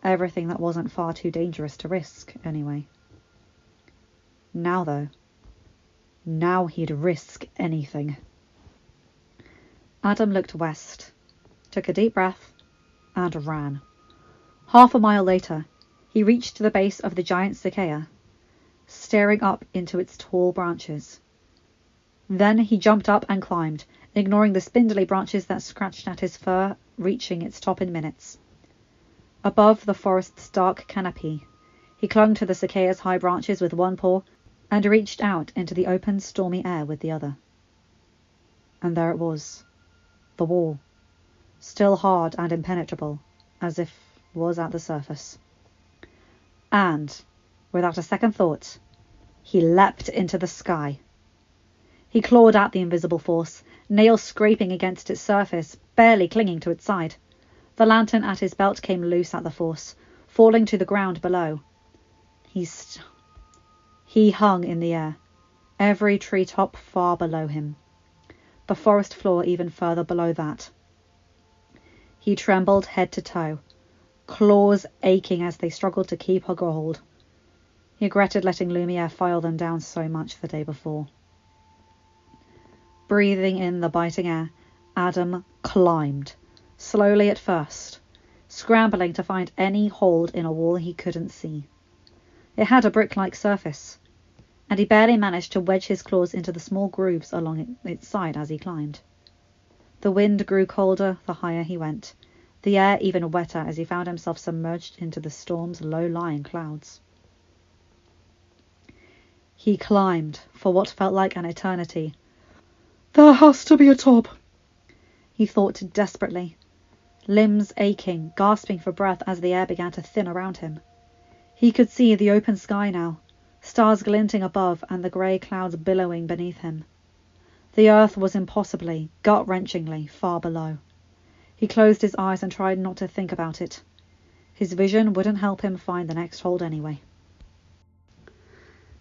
Everything that wasn't far too dangerous to risk, anyway. Now, though. Now he'd risk anything. Adam looked west, took a deep breath, and ran. Half a mile later, he reached the base of the giant cicada, staring up into its tall branches. Then he jumped up and climbed, ignoring the spindly branches that scratched at his fur, reaching its top in minutes. Above the forest's dark canopy, he clung to the cicada's high branches with one paw and reached out into the open, stormy air with the other. And there it was, the wall, still hard and impenetrable, as if it was at the surface. And, without a second thought, he leapt into the sky. He clawed at the invisible force, nails scraping against its surface, barely clinging to its side. The lantern at his belt came loose at the force, falling to the ground below. He hung in the air, every treetop far below him, the forest floor even further below that. He trembled head to toe, claws aching as they struggled to keep a hold. He regretted letting Lumiere file them down so much the day before. Breathing in the biting air, Adam climbed, slowly at first, scrambling to find any hold in a wall he couldn't see. It had a brick-like surface, and he barely managed to wedge his claws into the small grooves along its side as he climbed. The wind grew colder the higher he went, the air even wetter as he found himself submerged into the storm's low-lying clouds. He climbed for what felt like an eternity. "There has to be a top," he thought desperately, limbs aching, gasping for breath as the air began to thin around him. He could see the open sky now, stars glinting above and the grey clouds billowing beneath him. The earth was impossibly, gut-wrenchingly far below. He closed his eyes and tried not to think about it. His vision wouldn't help him find the next hold anyway.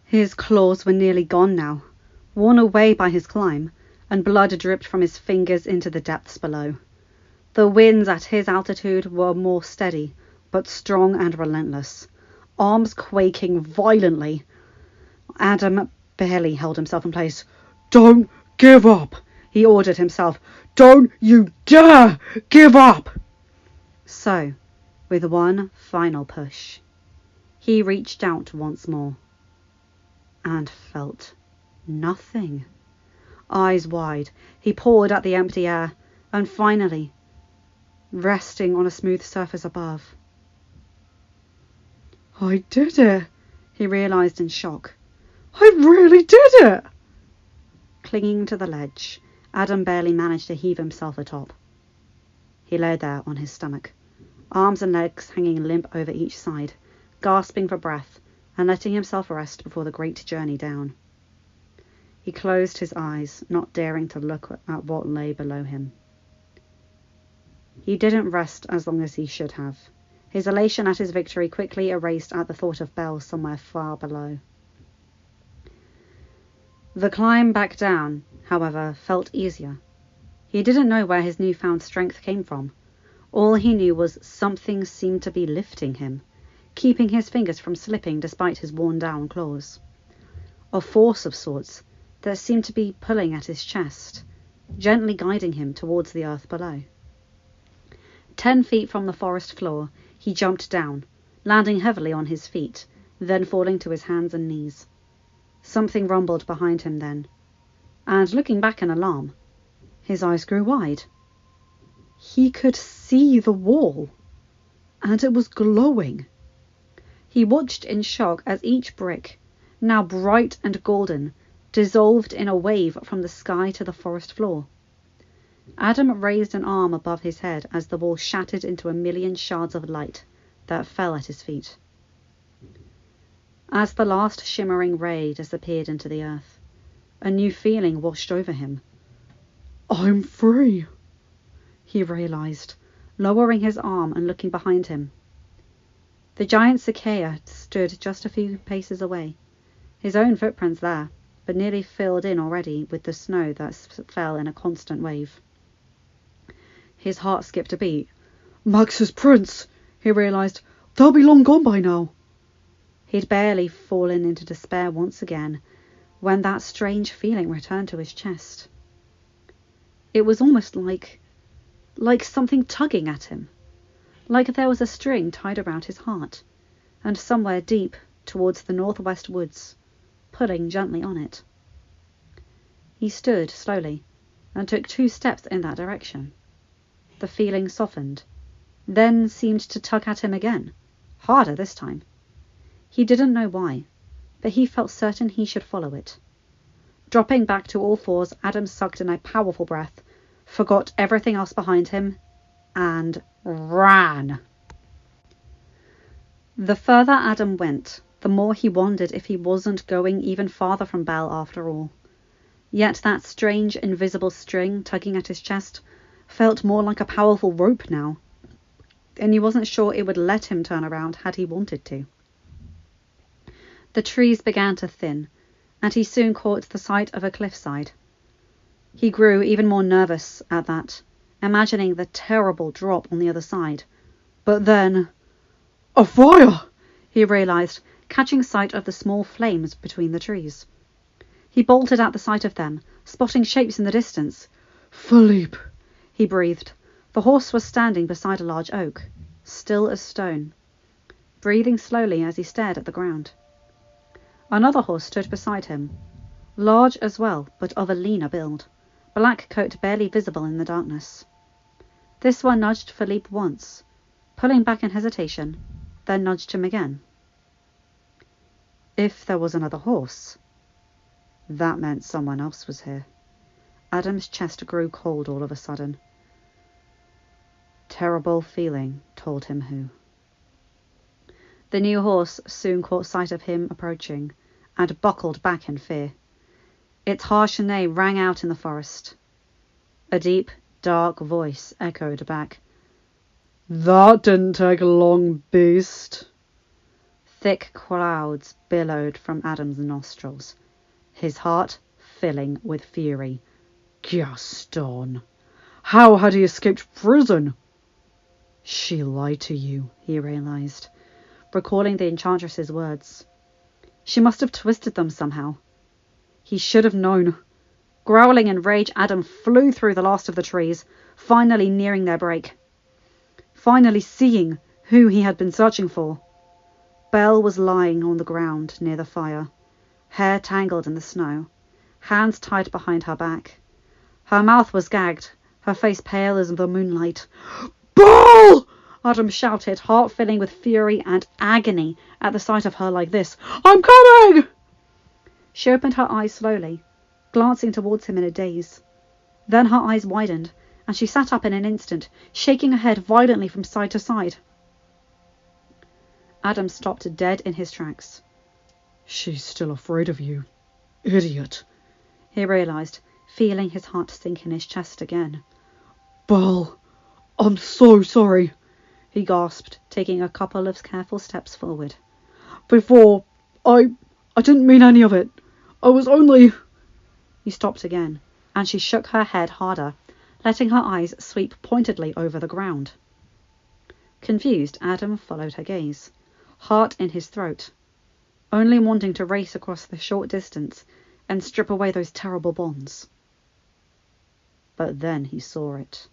His claws were nearly gone now, worn away by his climb, and blood dripped from his fingers into the depths below. The winds at his altitude were more steady, but strong and relentless, arms quaking violently. Adam barely held himself in place. "Don't give up," he ordered himself. "Don't you dare give up!" So, with one final push, he reached out once more and felt nothing. Eyes wide, he pawed at the empty air, and finally, resting on a smooth surface above. "I did it," he realized in shock. "I really did it!" Clinging to the ledge, Adam barely managed to heave himself atop. He lay there on his stomach, arms and legs hanging limp over each side, gasping for breath and letting himself rest before the great journey down. He closed his eyes, not daring to look at what lay below him. He didn't rest as long as he should have. His elation at his victory quickly erased at the thought of Belle somewhere far below. The climb back down, however, felt easier. He didn't know where his newfound strength came from. All he knew was something seemed to be lifting him, keeping his fingers from slipping despite his worn-down claws. A force of sorts that seemed to be pulling at his chest, gently guiding him towards the earth below. 10 feet from the forest floor, he jumped down, landing heavily on his feet, then falling to his hands and knees. Something rumbled behind him then, and looking back in alarm, his eyes grew wide. He could see the wall, and it was glowing. He watched in shock as each brick, now bright and golden, dissolved in a wave from the sky to the forest floor. Adam raised an arm above his head as the wall shattered into a million shards of light that fell at his feet. As the last shimmering ray disappeared into the earth, a new feeling washed over him. "I'm free," he realized, lowering his arm and looking behind him. The giant cicada stood just a few paces away, his own footprints there, but nearly filled in already with the snow that fell in a constant wave. His heart skipped a beat. "Max's prints," he realized. "They'll be long gone by now." He'd barely fallen into despair once again when that strange feeling returned to his chest. It was almost like something tugging at him, like there was a string tied around his heart, and somewhere deep towards the northwest woods, pulling gently on it. He stood slowly and took 2 steps in that direction. The feeling softened, then seemed to tug at him again, harder this time. He didn't know why, but he felt certain he should follow it. Dropping back to all fours, Adam sucked in a powerful breath, forgot everything else behind him, and ran. The further Adam went, the more he wondered if he wasn't going even farther from Belle after all. Yet that strange invisible string tugging at his chest felt more like a powerful rope now, and he wasn't sure it would let him turn around had he wanted to. The trees began to thin, and he soon caught the sight of a cliffside. He grew even more nervous at that, imagining the terrible drop on the other side. But then, "A fire!" he realized, catching sight of the small flames between the trees. He bolted at the sight of them, spotting shapes in the distance. "Philippe," he breathed. The horse was standing beside a large oak, still as stone, breathing slowly as he stared at the ground. Another horse stood beside him, large as well, but of a leaner build, black coat barely visible in the darkness. This one nudged Philippe once, pulling back in hesitation, then nudged him again. If there was another horse, that meant someone else was here. Adam's chest grew cold all of a sudden. terrible feeling told him who. The new horse soon caught sight of him approaching, and buckled back in fear. Its harsh neigh rang out in the forest. A deep, dark voice echoed back. "That didn't take long, beast." Thick clouds billowed from Adam's nostrils, his heart filling with fury. Gaston! How had he escaped prison? She lied to you, he realized, recalling the enchantress's words. She must have twisted them somehow. He should have known. Growling in rage, Adam flew through the last of the trees, finally nearing their break. Finally seeing who he had been searching for. Belle was lying on the ground near the fire, hair tangled in the snow, hands tied behind her back. Her mouth was gagged, her face pale as the moonlight. "Belle!" Adam shouted, heart filling with fury and agony at the sight of her like this. "I'm coming!" She opened her eyes slowly, glancing towards him in a daze. Then her eyes widened, and she sat up in an instant, shaking her head violently from side to side. Adam stopped dead in his tracks. "She's still afraid of you, idiot," he realized, feeling his heart sink in his chest again. "Belle, I'm so sorry," he gasped, taking a couple of careful steps forward. "Before, I didn't mean any of it. I was only..." He stopped again, and she shook her head harder, letting her eyes sweep pointedly over the ground. Confused, Adam followed her gaze, heart in his throat, only wanting to race across the short distance and strip away those terrible bonds. But then he saw it.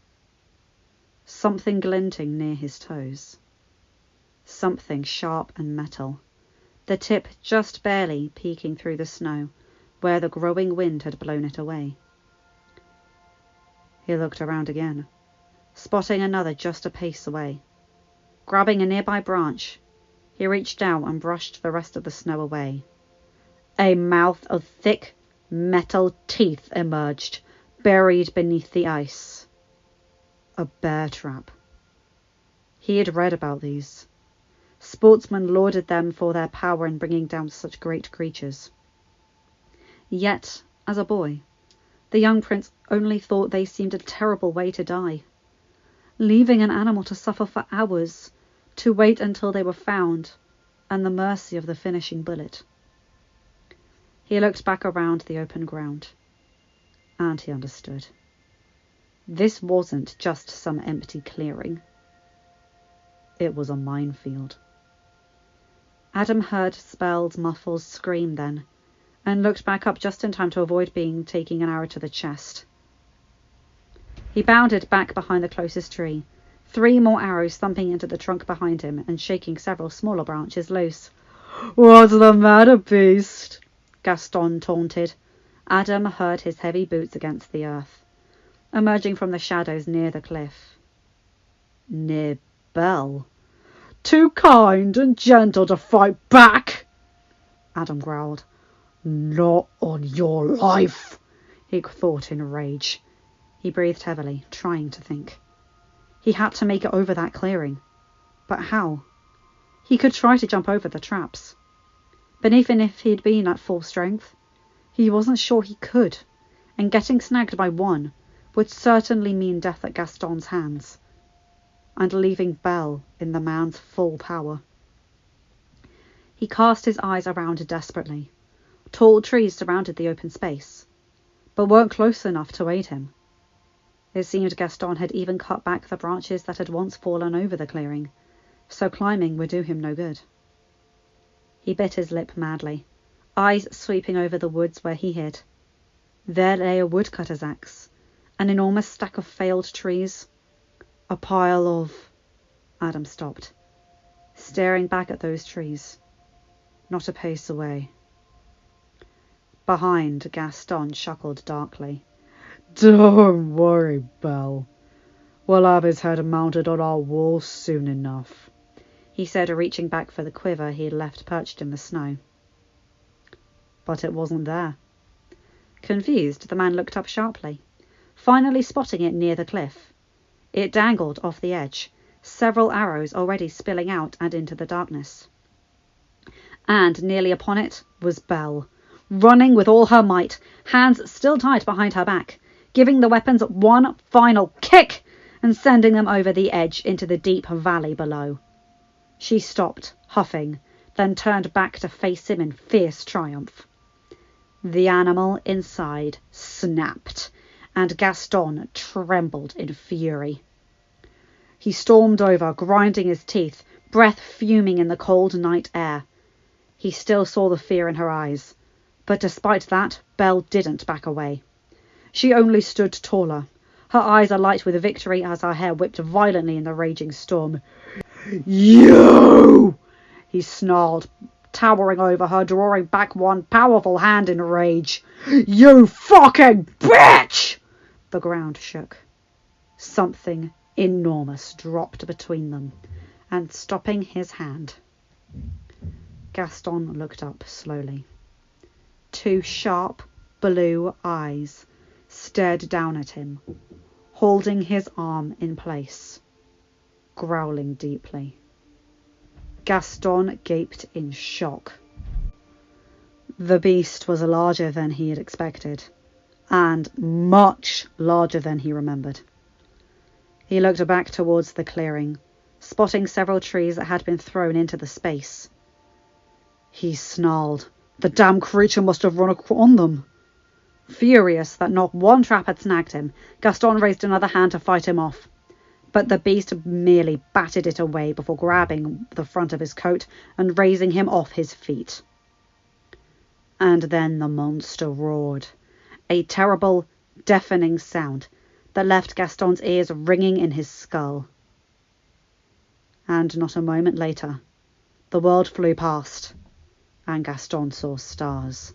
Something glinting near his toes. Something sharp and metal, the tip just barely peeking through the snow where the growing wind had blown it away. He looked around again, spotting another just a pace away. Grabbing a nearby branch, he reached down and brushed the rest of the snow away. A mouth of thick metal teeth emerged, buried beneath the ice. A bear trap. He had read about these. Sportsmen lauded them for their power in bringing down such great creatures. Yet, as a boy, the young prince only thought they seemed a terrible way to die. Leaving an animal to suffer for hours, to wait until they were found, and the mercy of the finishing bullet. He looked back around the open ground, and he understood. This wasn't just some empty clearing. It was a minefield. Adam heard Spell's muffled scream then, and looked back up just in time to avoid taking an arrow to the chest. He bounded back behind the closest tree, 3 more arrows thumping into the trunk behind him and shaking several smaller branches loose. "What's the matter, beast?" Gaston taunted. Adam heard his heavy boots against the earth, emerging from the shadows near the cliff. Near Belle. "Too kind and gentle to fight back," Adam growled. "Not on your life," he thought in rage. He breathed heavily, trying to think. He had to make it over that clearing. But how? He could try to jump over the traps. But even if he'd been at full strength, he wasn't sure he could, and getting snagged by one would certainly mean death at Gaston's hands, and leaving Belle in the man's full power. He cast his eyes around desperately. Tall trees surrounded the open space, but weren't close enough to aid him. It seemed Gaston had even cut back the branches that had once fallen over the clearing, so climbing would do him no good. He bit his lip madly, eyes sweeping over the woods where he hid. There lay a woodcutter's axe, an enormous stack of failed trees, a pile of... Adam stopped, staring back at those trees, not a pace away. Behind, Gaston chuckled darkly. "Don't worry, Belle. We'll have his head mounted on our wall soon enough," he said, reaching back for the quiver he had left perched in the snow. But it wasn't there. Confused, the man looked up sharply, finally spotting it near the cliff. It dangled off the edge, several arrows already spilling out and into the darkness. And nearly upon it was Belle, running with all her might, hands still tied behind her back, giving the weapons one final kick and sending them over the edge into the deep valley below. She stopped, huffing, then turned back to face him in fierce triumph. The animal inside snapped, and Gaston trembled in fury. He stormed over, grinding his teeth, breath fuming in the cold night air. He still saw the fear in her eyes, but despite that, Belle didn't back away. She only stood taller, her eyes alight with victory as her hair whipped violently in the raging storm. "You!" he snarled, towering over her, drawing back one powerful hand in rage. "You fucking bitch!" The ground shook. Something enormous dropped between them, and stopping his hand. Gaston looked up slowly. Two sharp blue eyes stared down at him, holding his arm in place, growling deeply. Gaston gaped in shock. The beast was larger than he had expected, and much larger than he remembered. He looked back towards the clearing, spotting several trees that had been thrown into the space. He snarled. The damn creature must have run on them. Furious that not one trap had snagged him, Gaston raised another hand to fight him off. But the beast merely batted it away before grabbing the front of his coat and raising him off his feet. And then the monster roared, a terrible, deafening sound that left Gaston's ears ringing in his skull. And not a moment later, the world flew past, and Gaston saw stars.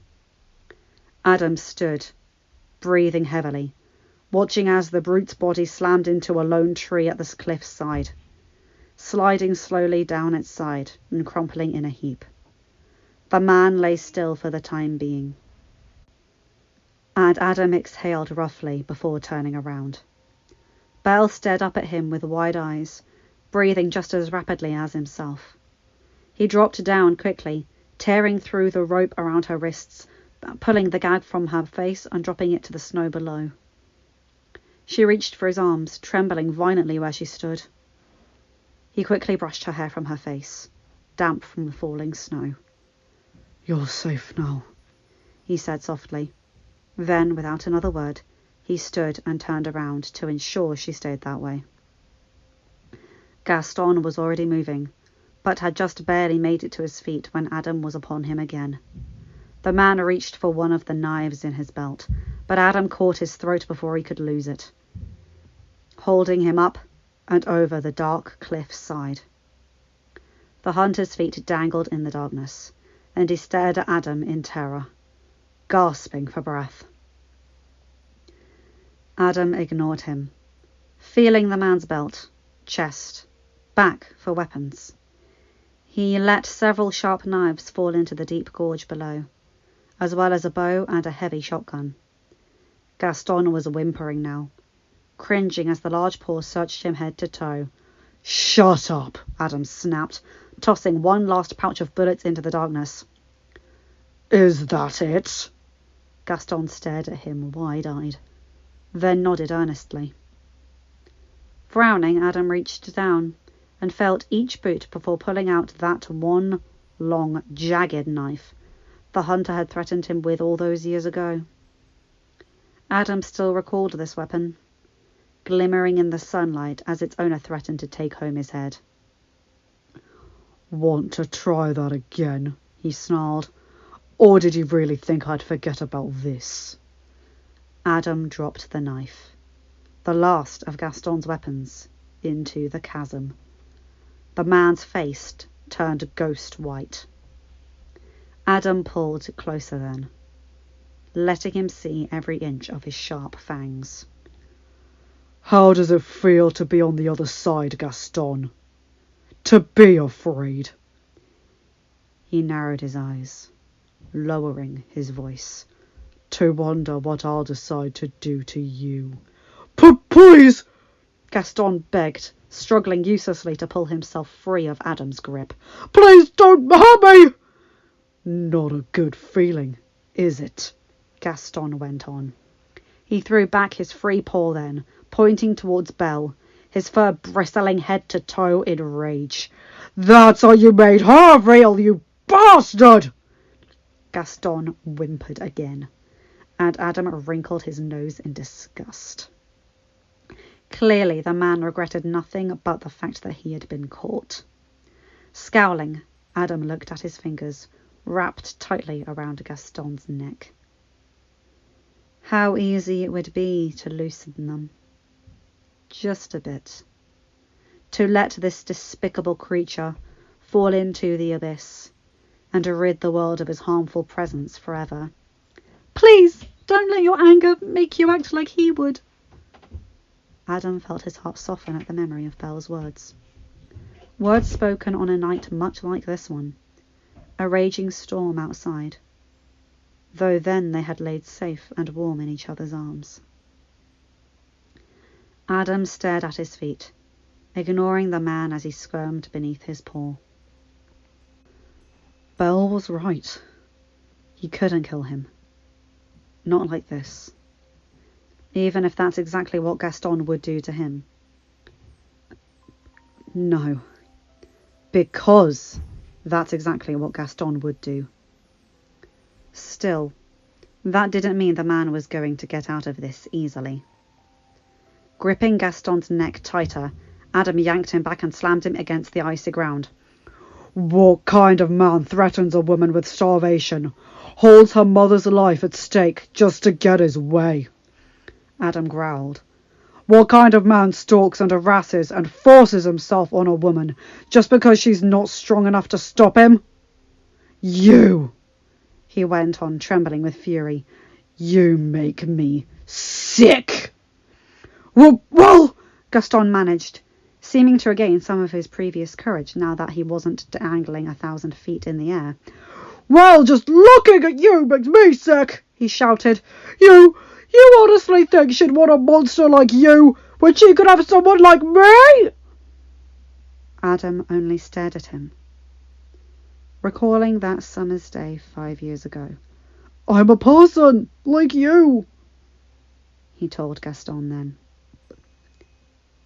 Adam stood, breathing heavily, watching as the brute's body slammed into a lone tree at the cliff's side, sliding slowly down its side and crumpling in a heap. The man lay still for the time being, and Adam exhaled roughly before turning around. Belle stared up at him with wide eyes, breathing just as rapidly as himself. He dropped down quickly, tearing through the rope around her wrists, pulling the gag from her face and dropping it to the snow below. She reached for his arms, trembling violently where she stood. He quickly brushed her hair from her face, damp from the falling snow. "You're safe now," he said softly. Then, without another word, he stood and turned around to ensure she stayed that way. Gaston was already moving, but had just barely made it to his feet when Adam was upon him again. The man reached for one of the knives in his belt, but Adam caught his throat before he could lose it, holding him up and over the dark cliff side. The hunter's feet dangled in the darkness, and he stared at Adam in terror, gasping for breath. Adam ignored him, feeling the man's belt, chest, back for weapons. He let several sharp knives fall into the deep gorge below, as well as a bow and a heavy shotgun. Gaston was whimpering now, cringing as the large paw searched him head to toe. "Shut up," Adam snapped, tossing one last pouch of bullets into the darkness. "Is that it?" Gaston stared at him wide-eyed, then nodded earnestly. Frowning, Adam reached down and felt each boot before pulling out that one long, jagged knife the hunter had threatened him with all those years ago. Adam still recalled this weapon, glimmering in the sunlight as its owner threatened to take home his head. "Want to try that again?" he snarled. "Or did you really think I'd forget about this?" Adam dropped the knife, the last of Gaston's weapons, into the chasm. The man's face turned ghost white. Adam pulled closer then, letting him see every inch of his sharp fangs. "How does it feel to be on the other side, Gaston? To be afraid?" He narrowed his eyes, lowering his voice. "To wonder what I'll decide to do to you." "Please!" Gaston begged, struggling uselessly to pull himself free of Adam's grip. Please don't hurt me! Not a good feeling, is it? Gaston went on. He threw back his free paw then, pointing towards Belle, his fur bristling head to toe in rage. That's how you made her feel, you bastard! Gaston whimpered again, and Adam wrinkled his nose in disgust. Clearly the man regretted nothing but the fact that he had been caught. Scowling, Adam looked at his fingers, wrapped tightly around Gaston's neck. How easy it would be to loosen them. Just a bit. To let this despicable creature fall into the abyss and rid the world of his harmful presence forever. Please, don't let your anger make you act like he would. Adam felt his heart soften at the memory of Belle's words. Words spoken on a night much like this one. A raging storm outside. Though then they had laid safe and warm in each other's arms. Adam stared at his feet, ignoring the man as he squirmed beneath his paw. Belle was right. He couldn't kill him. Not like this. Even if that's exactly what Gaston would do to him. No. Because that's exactly what Gaston would do. Still, that didn't mean the man was going to get out of this easily. Gripping Gaston's neck tighter, Adam yanked him back and slammed him against the icy ground. What kind of man threatens a woman with starvation, holds her mother's life at stake just to get his way? Adam growled. What kind of man stalks and harasses and forces himself on a woman just because she's not strong enough to stop him? You, he went on, trembling with fury. You make me sick. Well, Gaston managed, seeming to regain some of his previous courage now that he wasn't dangling 1,000 feet in the air. Well, just looking at you makes me sick, he shouted. You honestly think she'd want a monster like you when she could have someone like me? Adam only stared at him, recalling that summer's day 5 years ago. I'm a person, like you, he told Gaston then.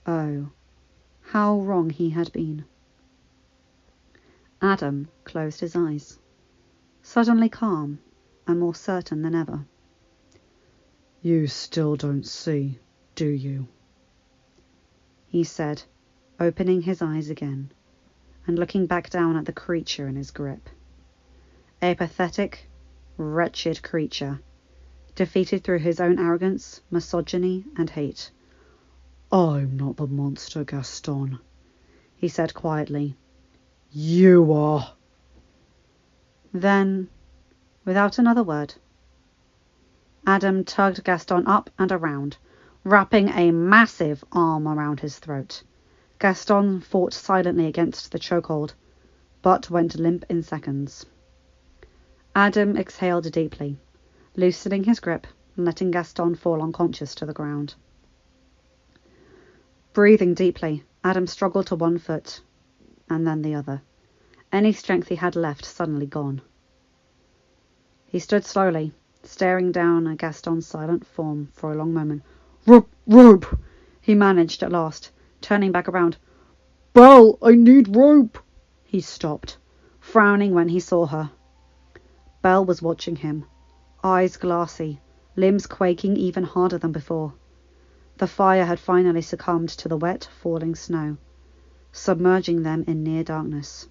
Oh, how wrong he had been. Adam closed his eyes, suddenly calm and more certain than ever. You still don't see, do you? He said, opening his eyes again and looking back down at the creature in his grip. A pathetic, wretched creature, defeated through his own arrogance, misogyny, and hate. I'm not the monster, Gaston, he said quietly. You are. Then, without another word, Adam tugged Gaston up and around, wrapping a massive arm around his throat. Gaston fought silently against the chokehold, but went limp in seconds. Adam exhaled deeply, loosening his grip and letting Gaston fall unconscious to the ground. Breathing deeply, Adam struggled to one foot, and then the other, any strength he had left suddenly gone. He stood slowly, staring down at Gaston's silent form for a long moment. Rope, he managed at last, turning back around. Belle, I need rope. He stopped, frowning when he saw her. Belle was watching him, eyes glassy, limbs quaking even harder than before. The fire had finally succumbed to the wet, falling snow, submerging them in near darkness.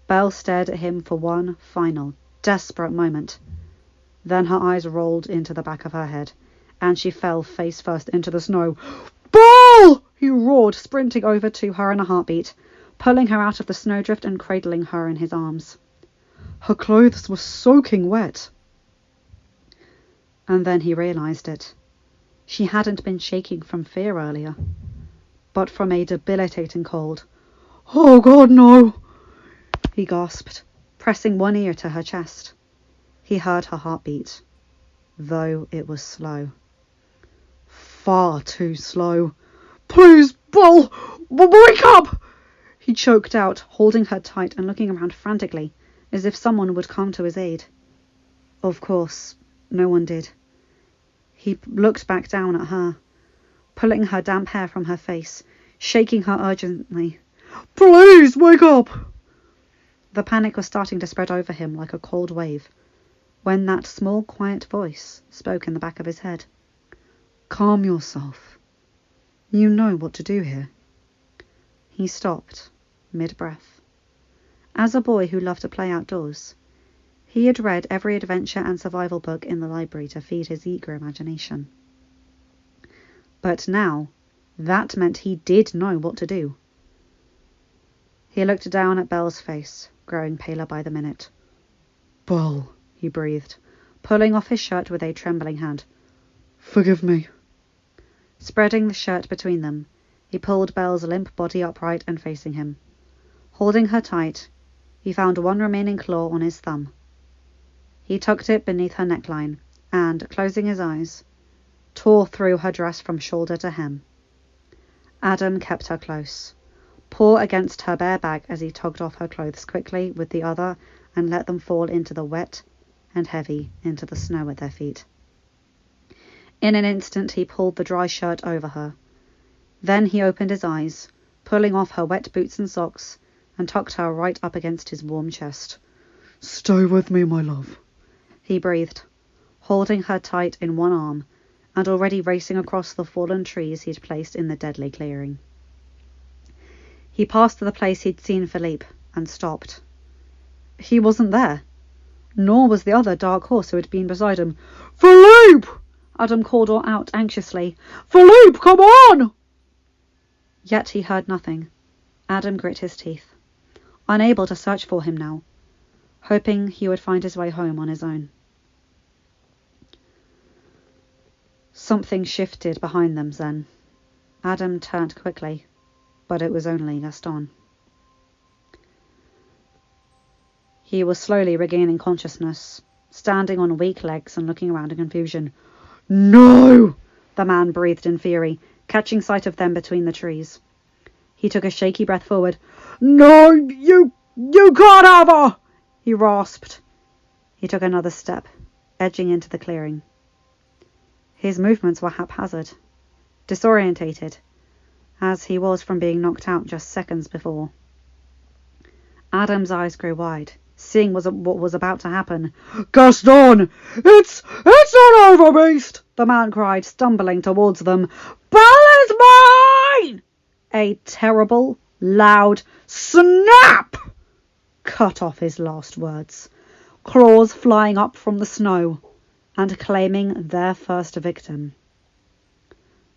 Belle stared at him for one final, desperate moment. Then her eyes rolled into the back of her head, and she fell face first into the snow. Belle! He roared, sprinting over to her in a heartbeat, pulling her out of the snowdrift and cradling her in his arms. Her clothes were soaking wet. And then he realized it. She hadn't been shaking from fear earlier, but from a debilitating cold. Oh, God, no! He gasped, pressing one ear to her chest. He heard her heartbeat, though it was slow. Far too slow. Please, Belle, wake up! He choked out, holding her tight and looking around frantically, as if someone would come to his aid. Of course, no one did. He looked back down at her, pulling her damp hair from her face, shaking her urgently. Please, wake up! The panic was starting to spread over him like a cold wave, when that small, quiet voice spoke in the back of his head. Calm yourself. You know what to do here. He stopped, mid-breath. As a boy who loved to play outdoors, he had read every adventure and survival book in the library to feed his eager imagination. But now, that meant he did know what to do. He looked down at Belle's face, growing paler by the minute. Belle, he breathed, pulling off his shirt with a trembling hand. Forgive me. Spreading the shirt between them, he pulled Belle's limp body upright and facing him. Holding her tight, he found one remaining claw on his thumb. He tucked it beneath her neckline and, closing his eyes, tore through her dress from shoulder to hem. Adam kept her close, paw against her bare back as he tugged off her clothes quickly with the other and let them fall into the wet and heavy into the snow at their feet. In an instant he pulled the dry shirt over her. Then he opened his eyes, pulling off her wet boots and socks, and tucked her right up against his warm chest. Stay with me, my love, he breathed, holding her tight in one arm and already racing across the fallen trees he'd placed in the deadly clearing. He passed the place he'd seen Philippe and stopped. He wasn't there, nor was the other dark horse who had been beside him. Philippe! Adam called out anxiously. Philippe, come on! Yet he heard nothing. Adam grit his teeth, unable to search for him now, hoping he would find his way home on his own. Something shifted behind them then. Adam turned quickly, but it was only Gaston. He was slowly regaining consciousness, standing on weak legs and looking around in confusion. No! The man breathed in fury, catching sight of them between the trees. He took a shaky breath forward. No, you can't have her! He rasped. He took another step, edging into the clearing. His movements were haphazard, disorientated, as he was from being knocked out just seconds before. Adam's eyes grew wide, seeing what was about to happen. Gaston! It's not over, beast! The man cried, stumbling towards them. Belle is mine! A terrible, loud snap cut off his last words, claws flying up from the snow and claiming their first victim.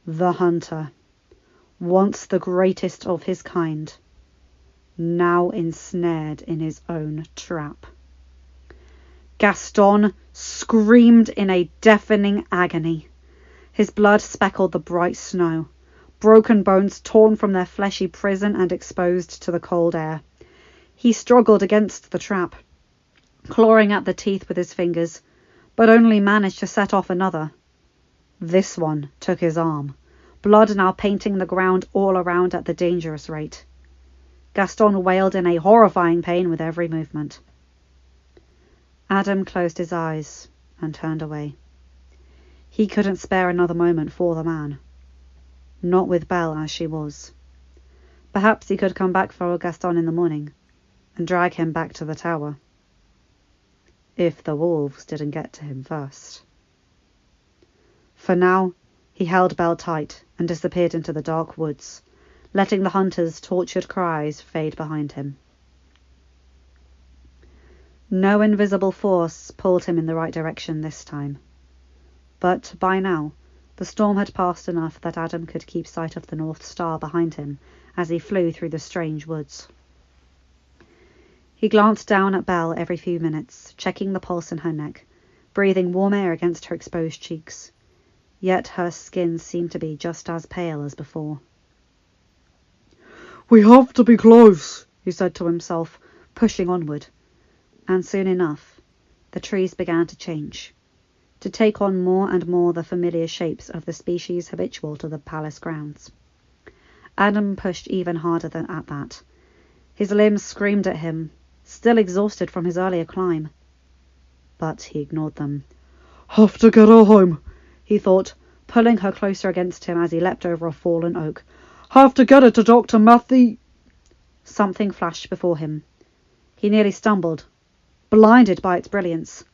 The hunter, once the greatest of his kind, now ensnared in his own trap. Gaston screamed in a deafening agony. His blood speckled the bright snow, broken bones torn from their fleshy prison and exposed to the cold air. He struggled against the trap, clawing at the teeth with his fingers, but only managed to set off another. This one took his arm, blood now painting the ground all around at the dangerous rate. Gaston wailed in a horrifying pain with every movement. Adam closed his eyes and turned away. He couldn't spare another moment for the man. Not with Belle as she was. Perhaps he could come back for Gaston in the morning and drag him back to the tower. If the wolves didn't get to him first. For now, he held Belle tight and disappeared into the dark woods, letting the hunter's tortured cries fade behind him. No invisible force pulled him in the right direction this time. But by now, the storm had passed enough that Adam could keep sight of the North Star behind him as he flew through the strange woods. He glanced down at Belle every few minutes, checking the pulse in her neck, breathing warm air against her exposed cheeks. Yet her skin seemed to be just as pale as before. We have to be close, he said to himself, pushing onward. And soon enough, the trees began to change, to take on more and more the familiar shapes of the species habitual to the palace grounds. Adam pushed even harder than at that. His limbs screamed at him, still exhausted from his earlier climb. But he ignored them. Have to get her home, he thought, pulling her closer against him as he leapt over a fallen oak. Have to get her to Dr. Matthew. Something flashed before him. He nearly stumbled, blinded by its brilliance,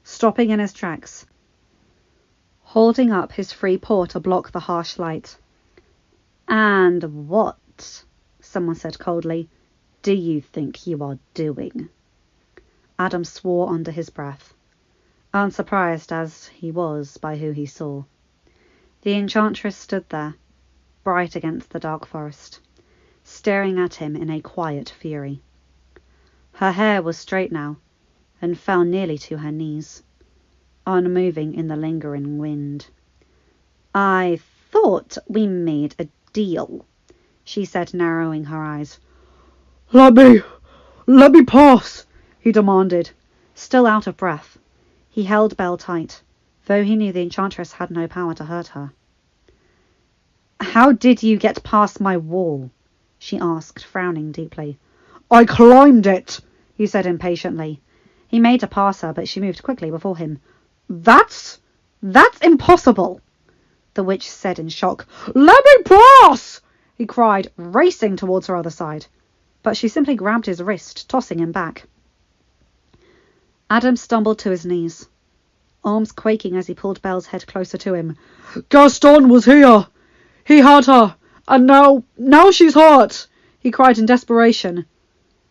stopping in his tracks, holding up his free paw to block the harsh light. And what, someone said coldly, do you think you are doing? Adam swore under his breath, unsurprised as he was by who he saw. The enchantress stood there, bright against the dark forest, staring at him in a quiet fury. Her hair was straight now, and fell nearly to her knees, unmoving in the lingering wind. I thought we made a deal, she said, narrowing her eyes. Let me pass, he demanded, still out of breath. He held Belle tight, though he knew the enchantress had no power to hurt her. How did you get past my wall? She asked, frowning deeply. I climbed it, he said impatiently. He made her pass her, but she moved quickly before him. That's impossible, the witch said in shock. Let me pass, he cried, racing towards her other side. But she simply grabbed his wrist, tossing him back. Adam stumbled to his knees, arms quaking as he pulled Belle's head closer to him. Gaston was here. He had her, and now she's hurt, he cried in desperation.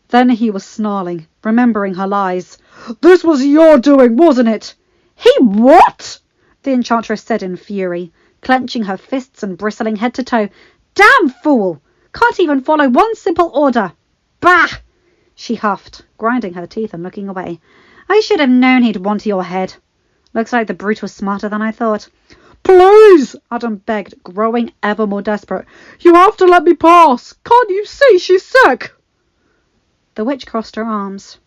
Then he was snarling, remembering her lies. This was your doing, wasn't it? He what? The enchantress said in fury, clenching her fists and bristling head to toe. Damn fool! Can't even follow one simple order. Bah! She huffed, grinding her teeth and looking away. I should have known he'd want your head. Looks like the brute was smarter than I thought. Please, Adam begged, growing ever more desperate. You have to let me pass. Can't you see she's sick? The witch crossed her arms.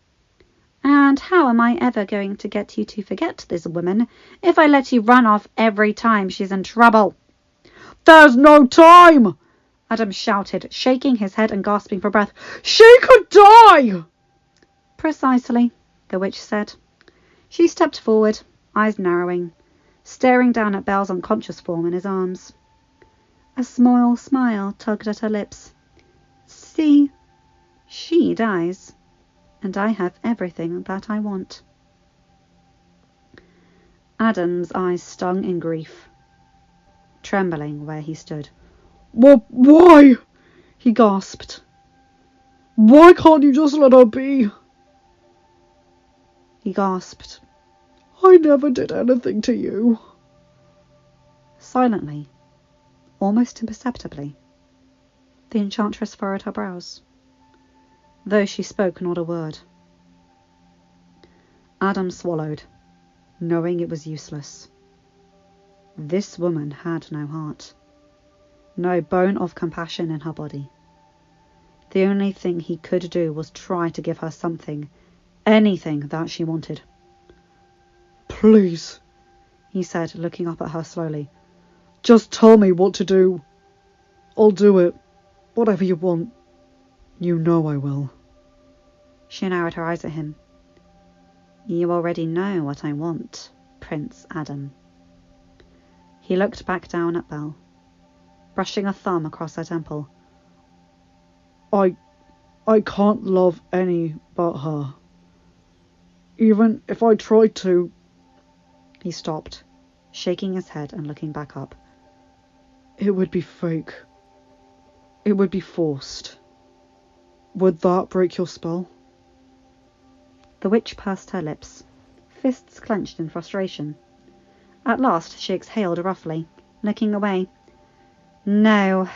And how am I ever going to get you to forget this woman if I let you run off every time she's in trouble? There's no time, Adam shouted, shaking his head and gasping for breath. She could die! Precisely, the witch said. She stepped forward, eyes narrowing, staring down at Belle's unconscious form in his arms. A small smile tugged at her lips. See, she dies, and I have everything that I want. Adam's eyes stung in grief, trembling where he stood. Why? He gasped. Why can't you just let her be? He gasped. I never did anything to you. Silently, almost imperceptibly, the enchantress furrowed her brows, though she spoke not a word. Adam swallowed, knowing it was useless. This woman had no heart, no bone of compassion in her body. The only thing he could do was try to give her something, anything that she wanted. Please, he said, looking up at her slowly. Just tell me what to do. I'll do it. Whatever you want. You know I will. She narrowed her eyes at him. You already know what I want, Prince Adam. He looked back down at Belle, brushing a thumb across her temple. I can't love any but her. Even if I tried to. He stopped, shaking his head and looking back up. It would be fake. It would be forced. Would that break your spell? The witch pursed her lips, fists clenched in frustration. At last she exhaled roughly, looking away. No,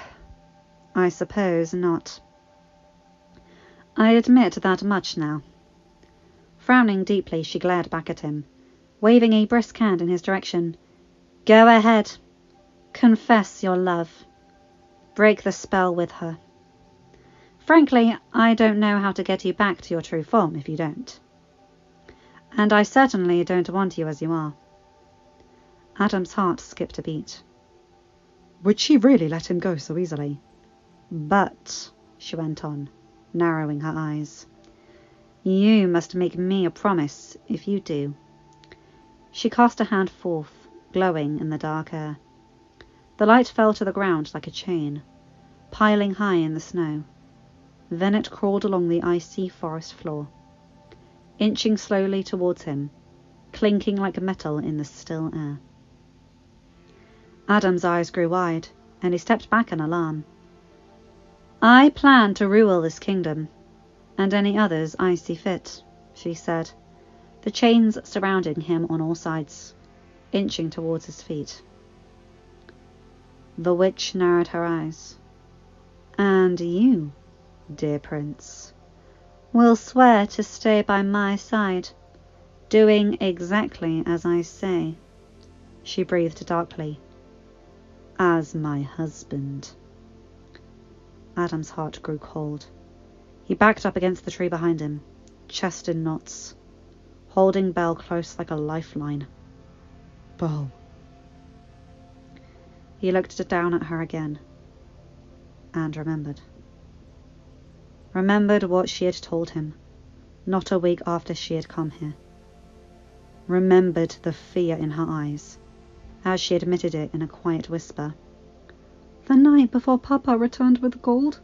I suppose not. I admit that much now. Frowning deeply, she glared back at him, waving a brisk hand in his direction. Go ahead. Confess your love. Break the spell with her. Frankly, I don't know how to get you back to your true form if you don't. And I certainly don't want you as you are. Adam's heart skipped a beat. Would she really let him go so easily? But, she went on, narrowing her eyes, you must make me a promise if you do. She cast a hand forth, glowing in the dark air. The light fell to the ground like a chain, piling high in the snow. Then it crawled along the icy forest floor, inching slowly towards him, clinking like metal in the still air. Adam's eyes grew wide, and he stepped back in alarm. I plan to rule this kingdom, and any others I see fit, she said, the chains surrounding him on all sides, inching towards his feet. The witch narrowed her eyes. And you, dear prince, will swear to stay by my side, doing exactly as I say, she breathed darkly, as my husband. Adam's heart grew cold. He backed up against the tree behind him, chest in knots, holding Belle close like a lifeline. Belle. He looked down at her again, and remembered. Remembered what she had told him, not a week after she had come here. Remembered the fear in her eyes, as she admitted it in a quiet whisper. The night before Papa returned with gold,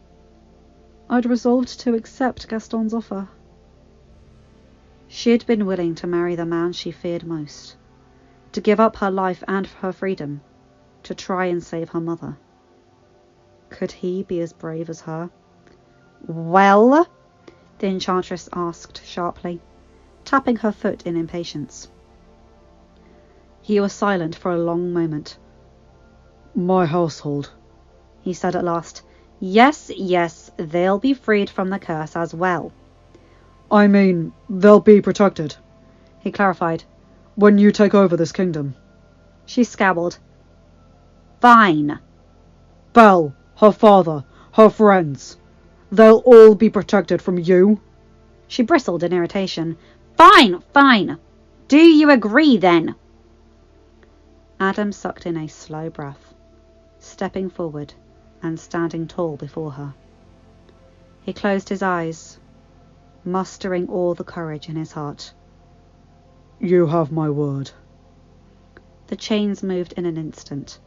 I'd resolved to accept Gaston's offer. She had been willing to marry the man she feared most, to give up her life and her freedom, to try and save her mother. Could he be as brave as her? Well? The enchantress asked sharply, tapping her foot in impatience. He was silent for a long moment. My household, he said at last. Yes, yes, they'll be freed from the curse as well. I mean, they'll be protected, he clarified. When you take over this kingdom. She scowled. Fine. Belle, her father, her friends, they'll all be protected from you. She bristled in irritation. Fine, fine. Do you agree then? Adam sucked in a slow breath, stepping forward and standing tall before her. He closed his eyes, mustering all the courage in his heart. You have my word. The chains moved in an instant,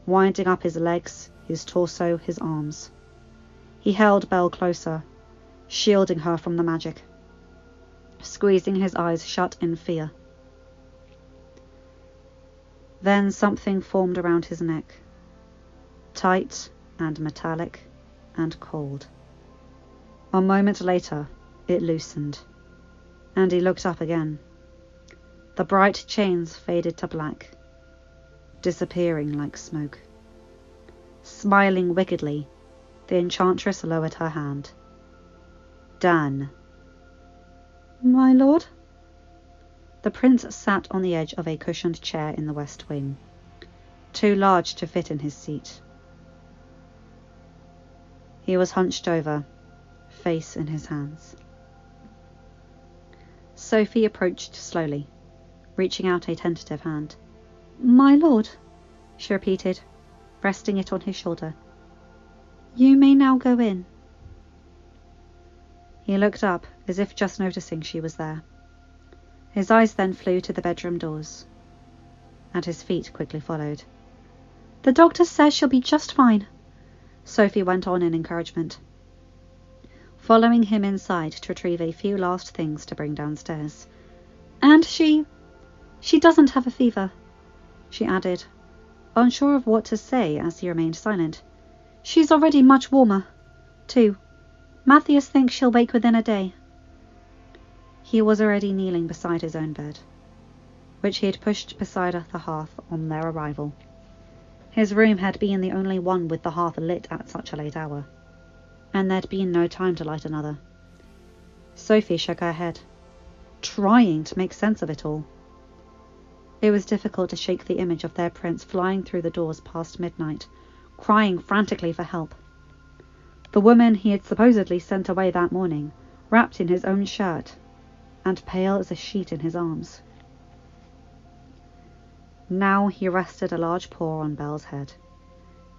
winding up his legs, his torso, his arms. He held Belle closer, shielding her from the magic, squeezing his eyes shut in fear. Then something formed around his neck, tight and metallic and cold. A moment later, it loosened, and he looked up again. The bright chains faded to black, disappearing like smoke. Smiling wickedly, the enchantress lowered her hand. Done. My lord? The prince sat on the edge of a cushioned chair in the west wing, too large to fit in his seat. He was hunched over, face in his hands. Sophie approached slowly, reaching out a tentative hand. My lord, she repeated, resting it on his shoulder. You may now go in. He looked up, as if just noticing she was there. His eyes then flew to the bedroom doors, and his feet quickly followed. The doctor says she'll be just fine, Sophie went on in encouragement, following him inside to retrieve a few last things to bring downstairs. And she doesn't have a fever, she added, unsure of what to say as he remained silent. She's already much warmer, too. Matthias thinks she'll wake within a day. He was already kneeling beside his own bed, which he had pushed beside the hearth on their arrival. His room had been the only one with the hearth lit at such a late hour, and there'd been no time to light another. Sophie shook her head, trying to make sense of it all. It was difficult to shake the image of their prince flying through the doors past midnight, crying frantically for help. The woman he had supposedly sent away that morning, wrapped in his own shirt, and pale as a sheet in his arms. Now he rested a large paw on Belle's head,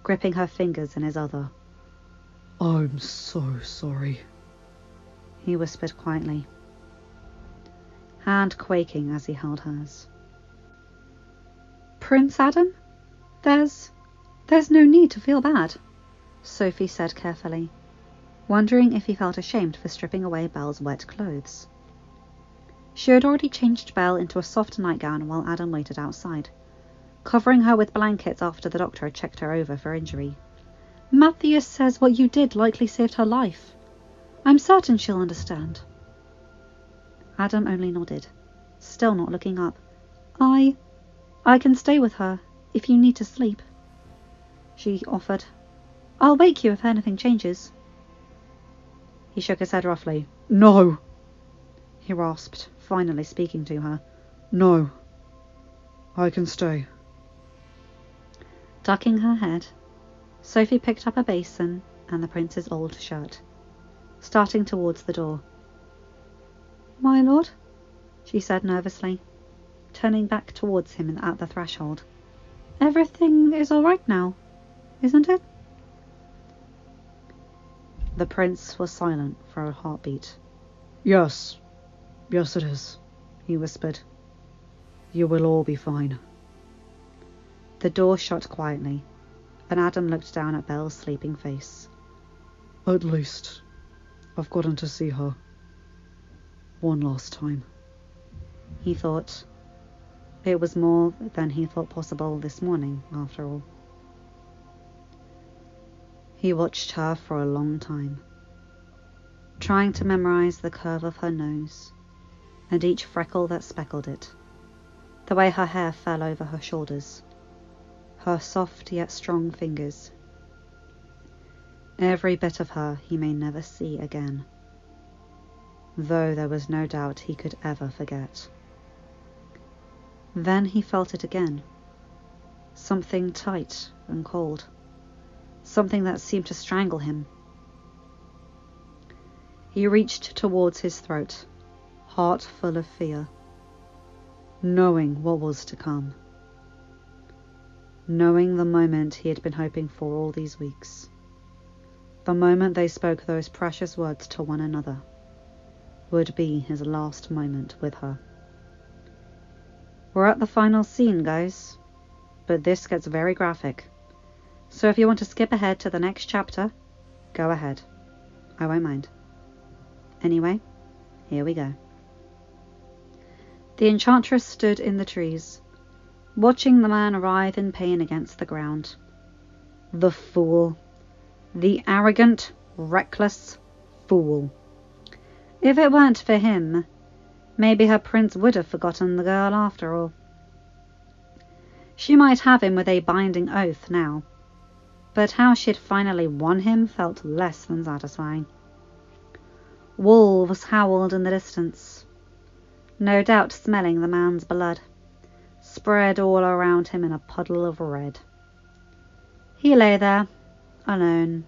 gripping her fingers in his other. I'm so sorry, he whispered quietly, hand quaking as he held hers. Prince Adam? There's no need to feel bad, Sophie said carefully, wondering if he felt ashamed for stripping away Belle's wet clothes. She had already changed Belle into a soft nightgown while Adam waited outside, covering her with blankets after the doctor had checked her over for injury. Matthias says what you did likely saved her life. I'm certain she'll understand. Adam only nodded, still not looking up. I can stay with her if you need to sleep, she offered. I'll wake you if anything changes. He shook his head roughly. No, he rasped, finally speaking to her. No, I can stay. Ducking her head, Sophie picked up a basin and the prince's old shirt, starting towards the door. My lord, she said nervously, turning back towards him at the threshold. Everything is all right now, isn't it? The prince was silent for a heartbeat. Yes it is, he whispered. You will all be fine. The door shut quietly, and Adam looked down at Belle's sleeping face. At least I've gotten to see her one last time, he thought. It was more than he thought possible this morning, after all. He watched her for a long time, trying to memorize the curve of her nose and each freckle that speckled it, the way her hair fell over her shoulders, her soft yet strong fingers. Every bit of her he may never see again, though there was no doubt he could ever forget. Then he felt it again, something tight and cold, something that seemed to strangle him. He reached towards his throat, heart full of fear, knowing what was to come, knowing the moment he had been hoping for all these weeks, the moment they spoke those precious words to one another, would be his last moment with her. We're at the final scene, guys, but this gets very graphic, so if you want to skip ahead to the next chapter, go ahead. I won't mind. Anyway, here we go. The enchantress stood in the trees, watching the man writhe in pain against the ground. The fool. The arrogant, reckless fool. If it weren't for him, maybe her prince would have forgotten the girl after all. She might have him with a binding oath now, but how she'd finally won him felt less than satisfying. Wolves howled in the distance, no doubt smelling the man's blood, spread all around him in a puddle of red. He lay there, alone,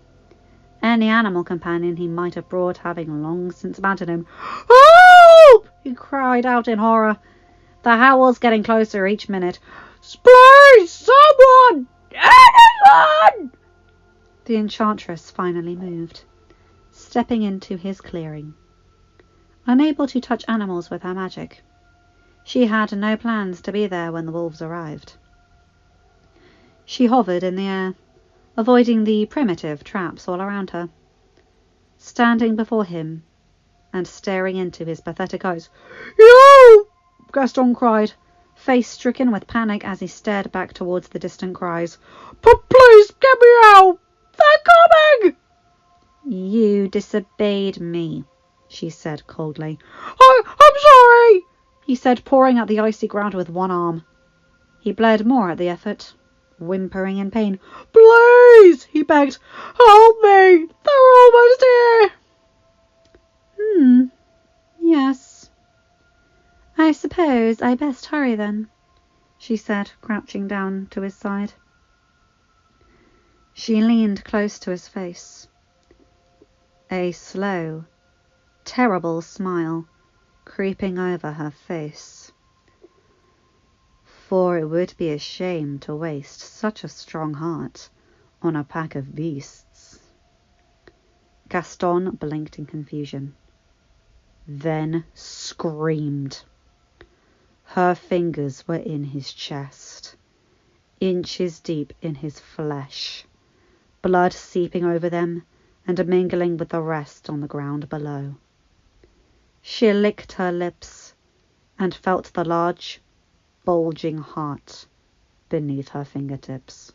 any animal companion he might have brought having long since abandoned him. "Help!" he cried out in horror, the howls getting closer each minute. "Please, someone! Anyone!" The enchantress finally moved, stepping into his clearing. Unable to touch animals with her magic, she had no plans to be there when the wolves arrived. She hovered in the air, avoiding the primitive traps all around her, standing before him and staring into his pathetic eyes. "You!" Gaston cried, face stricken with panic as he stared back towards the distant cries. "But please get me out! They're coming!" "You disobeyed me," she said coldly. I'm sorry," he said, pouring out the icy ground with one arm. He bled more at the effort, whimpering in pain. "Please," he begged. "Help me! They're almost here." Yes. I suppose I best hurry then," she said, crouching down to his side. She leaned close to his face. A slow, terrible smile creeping over her face. For it would be a shame to waste such a strong heart on a pack of beasts. Gaston blinked in confusion, then screamed. Her fingers were in his chest, inches deep in his flesh, blood seeping over them and mingling with the rest on the ground below. She licked her lips and felt the large, bulging heart beneath her fingertips.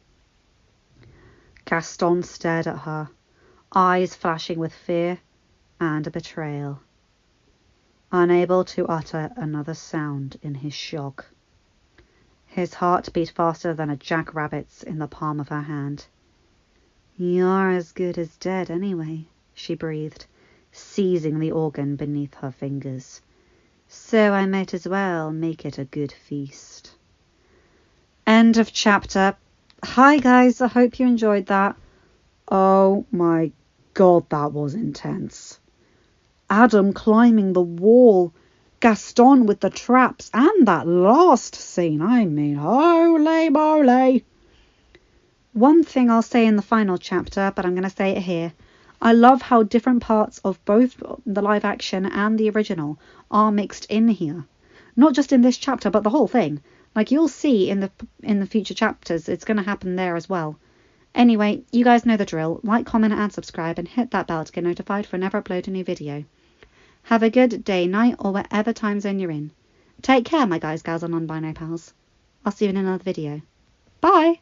Gaston stared at her, eyes flashing with fear and betrayal, unable to utter another sound in his shock. His heart beat faster than a jackrabbit's in the palm of her hand. "You're as good as dead anyway," she breathed, seizing the organ beneath her fingers. "So I might as well make it a good feast." End of chapter. Hi guys, I hope you enjoyed that. Oh my god, that was intense. Adam climbing the wall, Gaston with the traps, and that last scene, I mean, holy moly. One thing I'll say in the final chapter, but I'm going to say it here. I love how different parts of both the live action and the original are mixed in here. Not just in this chapter, but the whole thing. Like you'll see in the future chapters, it's going to happen there as well. Anyway, you guys know the drill. Like, comment and subscribe and hit that bell to get notified whenever I upload a new video. Have a good day, night, or whatever time zone you're in. Take care, my guys, gals, and non-binary pals. I'll see you in another video. Bye!